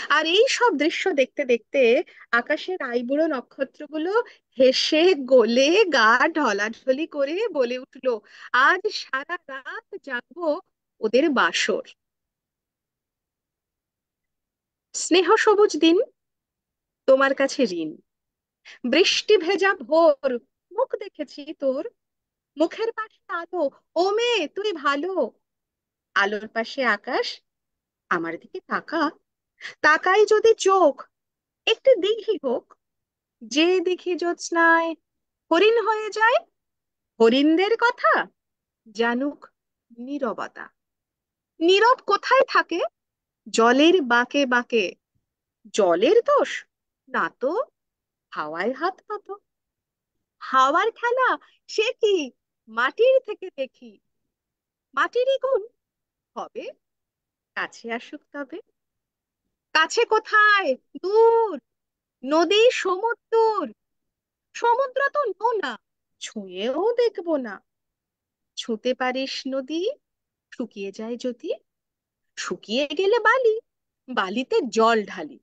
আর এই সব দৃশ্য দেখতে দেখতে আকাশের আইবুড়ো নক্ষত্রগুলো হেসে গলে গা ঢলাঢলি করে বলে উঠলো, আজ সারা রাত জাগবো ওদের বাসর। স্নেহ সবুজ দিন, তোমার কাছে ঋণ। বৃষ্টি ভেজা ভোর, মুখ দেখেছি তোর। মুখের পাশে আলো, ও মেয়ে তুই ভালো। আলোর পাশে আকাশ, আমার দিকে তাকা। তাকাই যদি চোখ, একটু দিঘি হোক। যে দিঘি জ্যোৎস্নায় হরিণ হয়ে যায়, হরিণদের কথা জানুক নীরবতা। নীরব কোথায় থাকে? জলের বাঁকে বাঁকে। জলের দোষ না তো, হাওয়ায় হাত পাতো। হাওয়ার খেলা সে কি মাটির থেকে দেখি। মাটিরই গুণ হবে, কাছে আসুক তবে। কাছে কোথায়, দূর। নদী সমুদ্র, সমুদ্র তো নোনা, ছুঁয়েও দেখবো না। ছুঁতে পারিস নদী, শুকিয়ে যায় যদি। শুকিয়ে গেলে বালি, বালিতে জল ঢালি।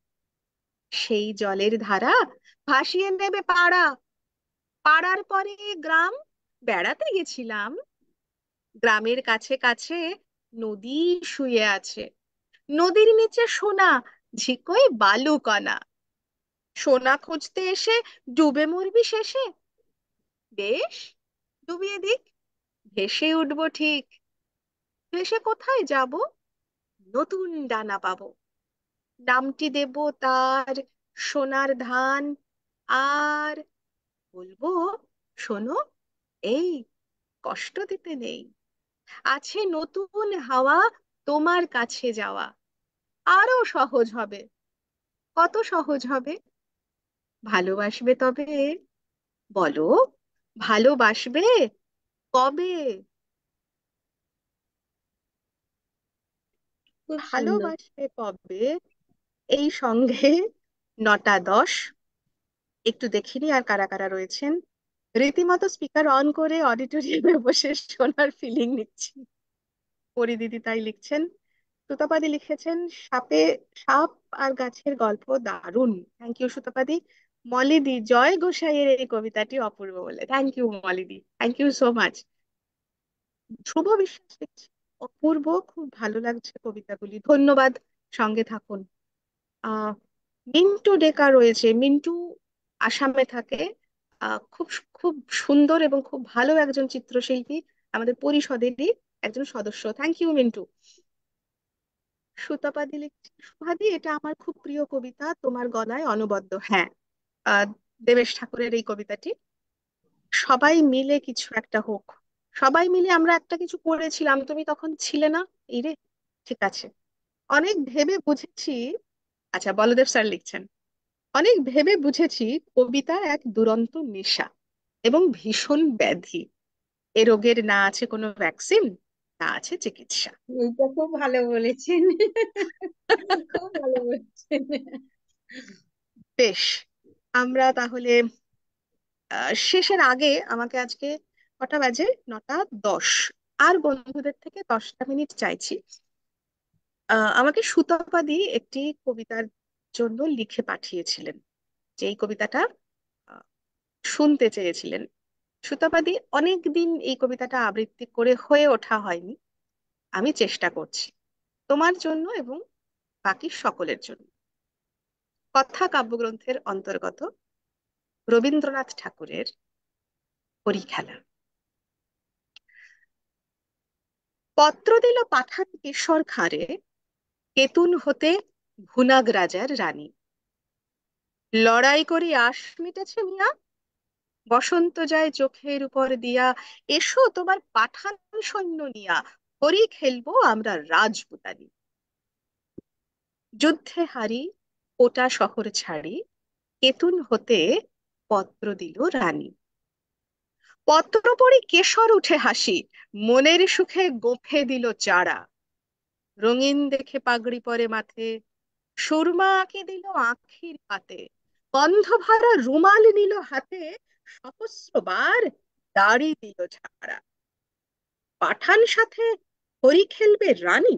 সেই জলের ধারা ভাসিয়ে নেবে পাড়া। পাড়ার পরে গ্রাম, বেড়াতে গেছিলাম। গ্রামের কাছে কাছে নদী শুয়ে আছে। নদীর নিচে সোনা, ঝিকোয় বালুকণা। সোনা খুঁজতে এসে ডুবে মরবি শেষে। বেশ, ডুবিয়ে দিক, ভেসে উঠবো ঠিক। ভেসে কোথায় যাব? নতুন ডানা পাবো। নামটি দেব তার সোনার ধান। আর বলবো, শোনো, এই কষ্ট দিতে নেই। আছে নতুন হাওয়া, তোমার কাছে যাওয়া আরো সহজ হবে। কত সহজ হবে? ভালোবাসবে তবে? বলো, ভালোবাসবে কবে? খুব সুন্দর। ভালোবাসবে কবে? এই সঙ্গে 9টা 10। একটু দেখিনি আর কারা কারা রয়েছেন। রীতিমতো স্পিকার অন করে অডিটোরিয়ামে বসে শোনার ফিলিং নিচ্ছি। পরিদিদি তাই লিখছেন। সুতপাদি লিখেছেন সাপ আর গাছের গল্প দারুণ। Thank you সুতপাদি। মলিদি, জয় গোসাইয়ের এই কবিতাটি অপূর্ব বলে। থ্যাংক ইউ মলিদি, thank you so much. Dhruba Biswas লিখছে, অপূর্ব, খুব ভালো লাগছে কবিতাগুলি, ধন্যবাদ, সঙ্গে থাকুন। আহ মিন্টু ডেকা রয়েছে। মিন্টু আসামে থাকে। খুব খুব সুন্দর এবং খুব ভালো একজন চিত্রশিল্পী, আমাদের পরিষদেরই একজন সদস্য। Thank you Mintu. সুতপাদি লিখছে, সুহাদি এটা আমার খুব প্রিয় কবিতা, তোমার গলায় অনবদ্য। হ্যাঁ, আহ দেবেশ ঠাকুরের এই কবিতাটি। সবাই মিলে কিছু একটা হোক। সবাই মিলে আমরা একটা কিছু করেছিলাম, তুমি তখন ছিলে না। এই রে, ঠিক আছে। অনেক ভেবে বুঝেছি। আচ্ছা, বলদেব স্যার লিখছেন, অনেক ভেবে বুঝেছি কবিতা এক দুরন্ত নেশা এবং ভীষণ ব্যাধি। এ রোগের না আছে কোনো ভ্যাকসিন, না আছে চিকিৎসা। এইটা খুব ভালো বলেছেন। খুব ভালো বলেছেন। বেশ, আমরা তাহলে শেষের আগে আমাকে আজকে কটা বাজে? 9টা 10। আর বন্ধুদের থেকে 10টা মিনিট চাইছি। আমাকে সুতপাদি একটি কবিতার জন্য লিখে পাঠিয়েছিলেন, যে এই কবিতাটা আহ, শুনতে চেয়েছিলেন। সুতপাদি, অনেকদিন এই কবিতাটা আবৃত্তি করে হয়ে ওঠা হয়নি। আমি চেষ্টা করছি তোমার জন্য এবং বাকি সকলের জন্য। কথা কাব্যগ্রন্থের অন্তর্গত রবীন্দ্রনাথ ঠাকুরের হরিখেলা। পত্র দিল পাঠান কেশর খাঁড়ে, কেতুন হতে ভুনাগ রাজার রানী। লড়াই করি আশ মিটেছে মিয়া, বসন্ত যায় চোখের উপর দিয়া। এসো তোমার পাঠান সৈন্য নিয়া, হরি খেলবো আমরা রাজপুতানি। যুদ্ধে হারি কোটা শহর ছাড়ি, কেতুন হতে পত্র দিল রানী। পত্র পড়ি কেশর উঠে হাসি, মনের সুখে গোঁফে দিল চারা। রঙিন দেখে পাগড়ি পরে মাথে, সুরমা আঁকি দিল আঁখির পাতে। গন্ধ ভরা রুমাল নিল হাতে, সহস্রবার দাড়ি দিল ঝাড়া। পাঠান সাথে হরি খেলবে রানী,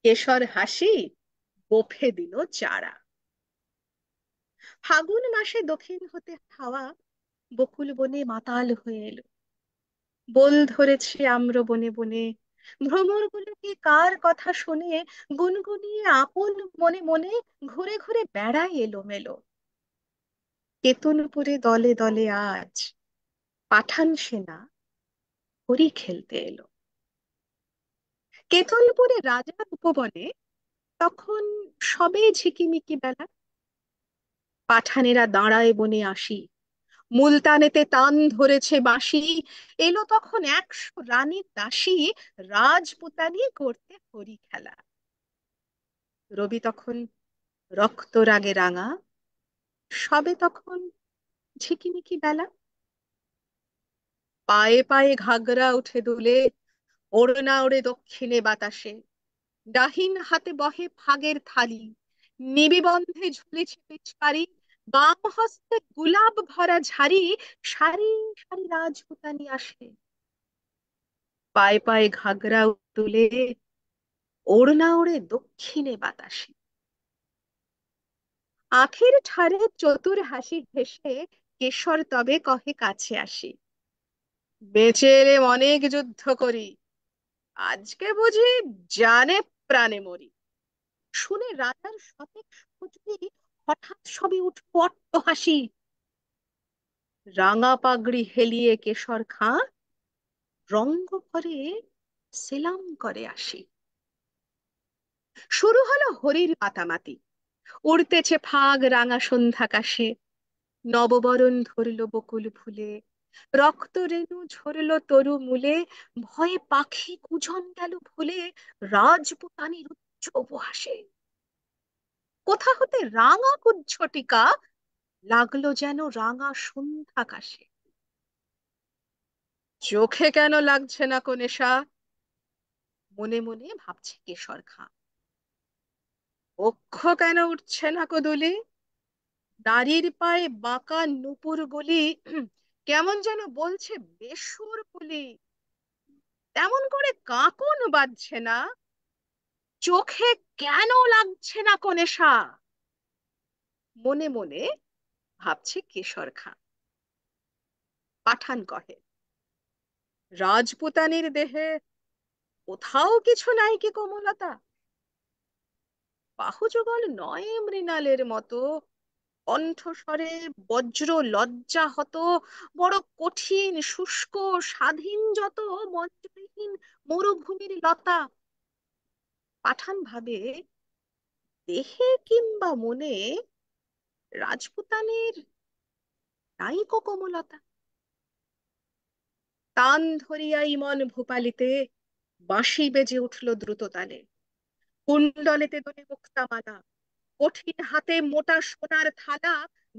কেশর হাসি গোঁফে দিল চারা। ফাগুন মাসে দক্ষিণ হতে হাওয়া, বকুল বনে মাতাল হয়ে এলো। বোল ধরেছে আম্র বনে বনে, ভ্রমর গুলো কি কার কথা শুনে, গুনগুনিয়ে আপন মনে মনে ঘুরে ঘুরে বেড়ায় এলোমেলো। কেতনপুরে দলে দলে আজ পাঠান সেনা হরি খেলতে এলো। কেতনপুরে রাজার উপবনে তখন সবে ঝিকিমিকি বেলা। পাঠানেরা দাঁড়ায় বনে আসি, মুলতানেতে তান ধরেছে বাঁশি। এলো তখন 100 রানীর দাসী, রাজপুতানি করতে হরি খেলা। রবি তখন রক্ত রাগে রাঙা, সবে তখন ঝিকিমিকি বেলা। পায়ে পায়ে ঘাগরা উঠে দুলে, ওড়না ওড়ে দক্ষিণে বাতাসে। ডাহিন হাতে বহে ফাগের থালি, নিবিবন্ধে ঝুলেছে পিচকারি। বাম হস্তে গুলাব ভরা ঝাড়ি, সারি সারি রাজপুতানি আসে। পায়ে পায়ে ঘাগরা তুলে, ওড়না ওড়ে দক্ষিণে বাতাসে। আখের ঠারে চতুর হাসি হেসে, কেশর তবে কহে কাছে আসি। বেঁচে এলে অনেক যুদ্ধ করি, আজকে বুঝি জানে প্রাণে মরি। শুনে রাজার শতেক সহযোগী হঠাৎ সবে উঠল অট্ট হাসি। রাঙা পাগড়ি হেলিয়ে কেশর খাঁ রঙ্গ করে সেলাম করে আসি। শুরু হলো হরির মাতামাতি, উড়তেছে ফাগ রাঙা সন্ধ্যাকাশে। নববরণ ধরল বকুল ফুলে, রক্ত রেণু ঝরল তরু মূলে। ভয়ে পাখি কুজন গেল ভুলে, রাজপুতানির উচ্চ উপহাসে। কোথা হতে রাঙা কুজ্ঝটিকা লাগলো যেন রাঙা সন্ধ্যাকাশে। চোখে কেন লাগছে না কো নেশা, মনে মনে ভাবছে কেশর খাঁ। বক্ষ কেন উঠছে না কো দুলি, নারীর পায়ে বাঁকা নুপুর গলি কেমন যেন বলছে বেসুর কুলি। তেমন করে কাঁকন বাজছে না, চোখে কেন লাগছে না কো নেশা, মনে মনে ভাবছে কেশর খাঁ। পাঠান কহে, রাজপুতানির দেহে কোথাও কিছু নাই কি কোমলতা, বাহুযুগল নয় মৃণালের মতো, কণ্ঠস্বরে বজ্র লজ্জা হত, বড় কঠিন শুষ্ক স্বাধীন যত, মঞ্জরিহীন মরুভূমির লতা। পাঠান ভাবে, দেহে কিংবা মনে রাজপুতানের নাই কো কোমলতা। তান ধরিয়া ইমন ভূপালিতে বাঁশি বেজে উঠল দ্রুত তালে। কুণ্ডলেতে দোলে মুক্তামালা, কঠিন হাতে মোটা সোনার থালা,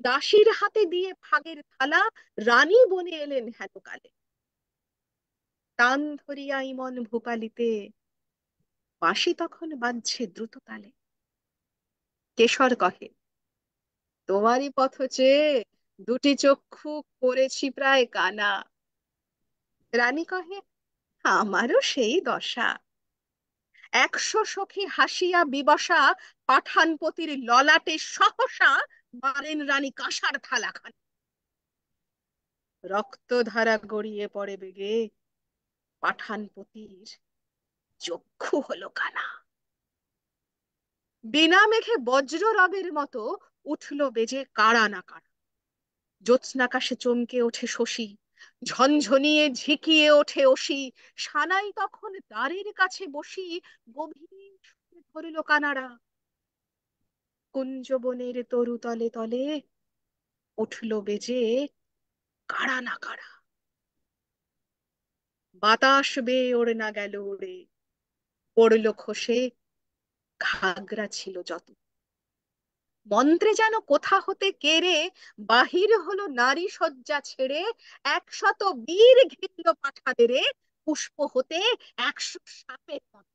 দাসীর হাতে দিয়ে ভাগের থালা, রানী বনে এলেন হেন কালে। তান ধরিয়া ইমন ভূপালিতে বাঁশি তখন বাজছে দ্রুত তালে। কেশর কহে, তোমারই পথ চেয়ে দুটি চক্ষু করেছি প্রায় কানা। রানী কহে, আমারও সেই দশা। 100 সখী হাসিয়া বিবসা, পাঠানপতির ললাটে সহসা মারেন রানী কাঁসার থালাখানা। রক্তধারা গড়িয়ে পড়ে বেগে, পাঠানপতির চক্ষু হলো কানা। বিনা মেঘে বজ্র রবের মতো উঠল বেজে কাড়া না কাড়া। জ্যোৎস্নাকাশে চমকে ওঠে শশী, ঝনঝনিয়ে ঝিকিয়ে ওঠে অসি। সানাই তখন দ্বারের কাছে বসি, গভীর সুরে ধরিল কানাড়া। কুঞ্জবনের তরু তলে তলে উঠল বেজে কাড়া না কাড়া। বাতাস বেয়ে ওড়না গেল উড়ে, পড়ল খসে ঘাগরা ছিল যত। মন্ত্রে যেন কোথা হতে কেড়ে বাহির হলো নারী শয্যা ছেড়ে, 100 বীর ঘিরল পাঠাদেরে, পুষ্প হতে 100 সাপের মতো।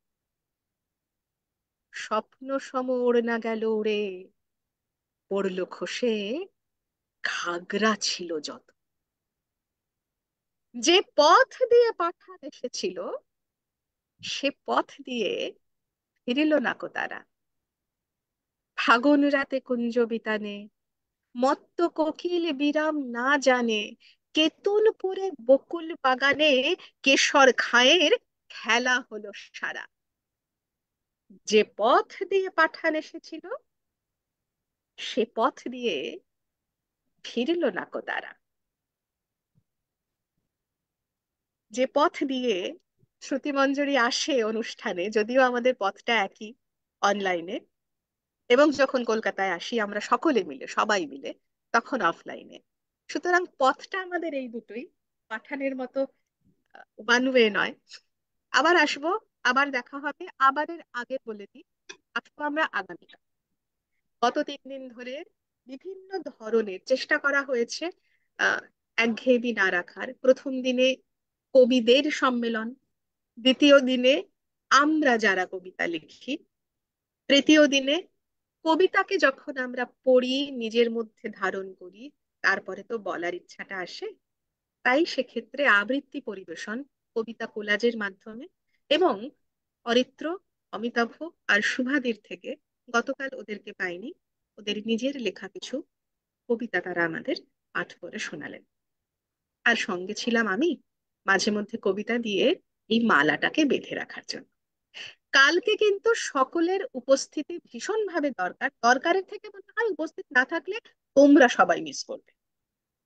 স্বপ্ন সম ওড়না গেল উড়ে, পড়ল খসে ঘাগরা ছিল যত। যে পথ দিয়ে পাঠান এসেছিল, সে পথ দিয়ে ফিরিল না কো তারা। ফাগুন রাতে কুঞ্জ বিতানে, মত্ত কোকিল বিরাম না জানে, কেতুনপুরে বকুল বাগানে কেশর খাঁয়ের খেলা হলো সারা। যে পথ দিয়ে পাঠান এসেছিল, সে পথ দিয়ে ফিরল না কো তারা। যে পথ দিয়ে শ্রুতিমঞ্জরি আসে অনুষ্ঠানে, যদিও আমাদের পথটা একই অনলাইনে, এবং যখন কলকাতায় আসি আমরা সকলে মিলে সবাই মিলে তখন অফলাইনে। সুতরাং পথটা আমাদের এই দুটোই, পাঠানের মতো ওয়ান ওয়ে নয়। আবার আসবো, আবার দেখা হবে। আবারের আগে বলে দিই, আসবো আমরা আগামীকাল। গত 3 দিন ধরে বিভিন্ন ধরনের চেষ্টা করা হয়েছে আহ একঘেয়েমি না রাখার। প্রথম দিনে কবিদের সম্মেলন, দ্বিতীয় দিনে আমরা যারা কবিতা লিখি, তৃতীয় দিনে কবিতাকে যখন আমরা পড়ি নিজের মধ্যে ধারণ করি, তারপরে তো বলার ইচ্ছাটা আসে। তাই সেক্ষেত্রে আবৃত্তি পরিবেশন কবিতা কোলাজের মাধ্যমে। এবং অরিত্র, অমিতাভ আর শুভাদির থেকে গতকাল ওদেরকে পাইনি, ওদের নিজের লেখা কিছু কবিতা তারা আমাদের পাঠ করে শোনালেন। আর সঙ্গে ছিলাম আমি, মাঝে মধ্যে কবিতা দিয়ে এই মালাটাকে বেঁধে রাখার জন্য। কালকে কিন্তু সকলের উপস্থিতি ভীষণভাবে দরকার। দরকারের থেকে মনে হয় উপস্থিত না থাকলে তোমরা সবাই মিস করবে।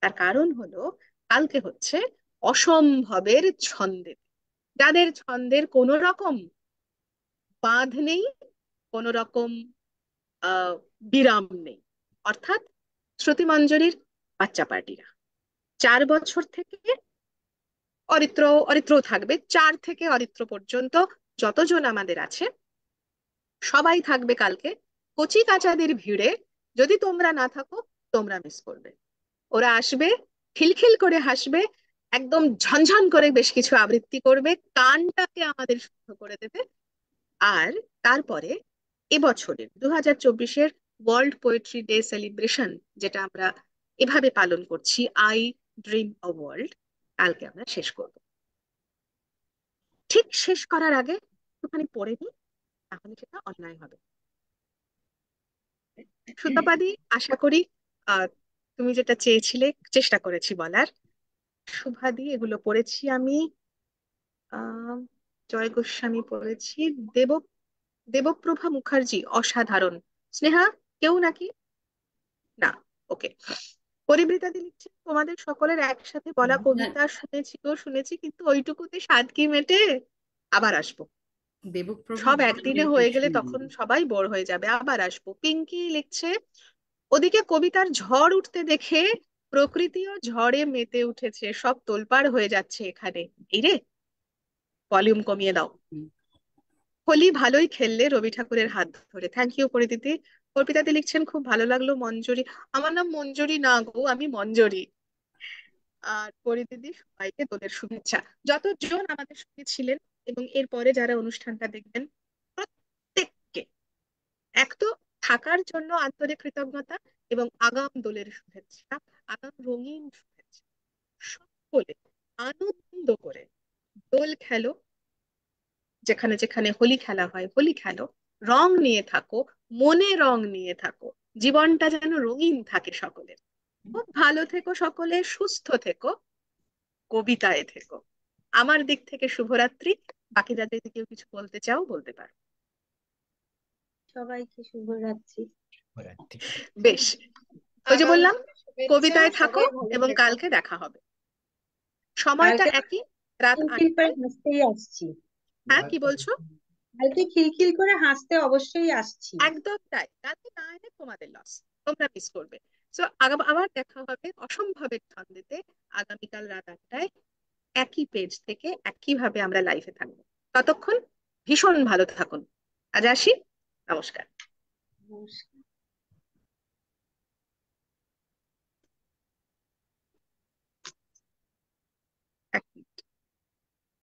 তার কারণ হলো, কালকে হচ্ছে অসম্ভবের ছন্দে, যাদের ছন্দের কোনো রকম বাঁধ নেই, কোনো রকম আহ বিরাম নেই। অর্থাৎ শ্রুতিমঞ্জরির বাচ্চা পার্টিরা 4 বছর থেকে অরিত্র, অরিত্রও থাকবে, 4 থেকে অরিত্র পর্যন্ত যতজন আমাদের আছে সবাই থাকবে কালকে কচি কাচাদের ভিড়ে। যদি তোমরা না থাকো তোমরা মিস করবে। ওরা আসবে, খিলখিল করে হাসবে, একদম ঝনঝন করে বেশ কিছু আবৃত্তি করবে, কানটাকে আমাদের শুদ্ধ করে দেবে। আর তারপরে এবছরের 2024-এর ওয়ার্ল্ড পোয়েট্রি ডে সেলিব্রেশন, যেটা আমরা এভাবে পালন করছি, আই ড্রিম আ ওয়ার্ল্ড, কালকে আমরা শেষ করব। ঠিক শেষ করার আগে একটুখানি পড়ে নিই, তাহলে সেটা অন্যায় হবে। সুতপাদি, আশা করি আহ তুমি যেটা চেয়েছিলে চেষ্টা করেছি বলার। শুভাদি, এগুলো পড়েছি আমি। আহ জয় গোস্বামী পড়েছি। দেব দেবপ্রভা মুখার্জি অসাধারণ। স্নেহা, কেউ নাকি? না, ওকে। পরিবৃতাদি লিখছে, তোমাদের সকলের একসাথে বলা কবিতা শুনেছি গো শুনেছি, কিন্তু ওইটুকুতে স্বাদ কি মেটে? আবার আসবো। দেবপ্রভা সব একদিনে হয়ে গেলে তখন সবাই বোর হয়ে যাবে। আবার আসবো। পিঙ্কি লিখছে, ওদিকে কবিতার ঝড় উঠতে দেখে প্রকৃতিও ঝড়ে মেতে উঠেছে, সব তোলপাড় হয়ে যাচ্ছে এখানে। এই রে, ভলিউম কমিয়ে দাও। হোলি ভালোই খেললে রবি ঠাকুরের হাত ধরে। Thank you পরিদিদি। অর্পিতাদি লিখছেন, খুব ভালো লাগলো মঞ্জুরি। আমার নাম মঞ্জুরি না গো, আমি মঞ্জরি। আর পরিদিদি, সবাইকে তোদের শুভেচ্ছা। যতজন আমাদের সঙ্গে ছিলেন এবং এরপরে যারা অনুষ্ঠানটা দেখবেন, প্রত্যেককে এক তো থাকার জন্য আন্তরিক কৃতজ্ঞতা, এবং আগাম দোলের শুভেচ্ছা, আগাম রঙিন শুভেচ্ছা। সকলে আনন্দ করে দোল খেলো, যেখানে যেখানে হোলি খেলা হয় হোলি খেলো, রং নিয়ে থাকো, মনে রং নিয়ে থাকো, জীবনটা যেন রঙিন থাকে সকলের। খুব ভালো থেকো সকলে, সুস্থ থেকো, কবিতায় থেকো। আমার দিক থেকে শুভরাত্রি। বাকিরা যদি কেউ কিছু বলতে চাও বলতে পারো। সবাইকে শুভরাত্রি। বেশ, ওই যে আগাম বললাম, দোলের শুভেচ্ছা, কবিতায় থাকো সবাই ভালো এবং থেকো। কালকে দেখা হবে। সময়টা কালকে একই, রাত খিলখিল করে 8টায়। হাসতেই আসছি। হ্যাঁ, কি বলছো? কালকে খিলখিল করে হাসতে অবশ্যই আসছি। একদম তাই, কালকে না এলে তোমাদের লস, তোমরা মিস করবে। সো আবার দেখা হবে অসম্ভবের ছন্দেতে আগামীকাল রাত 8টায়, একই পেজ থেকে একইভাবে আমরা লাইভে থাকবো। ততক্ষণ ভীষণ ভালো থাকুন। আজ আসি, নমস্কার। নমস্কার।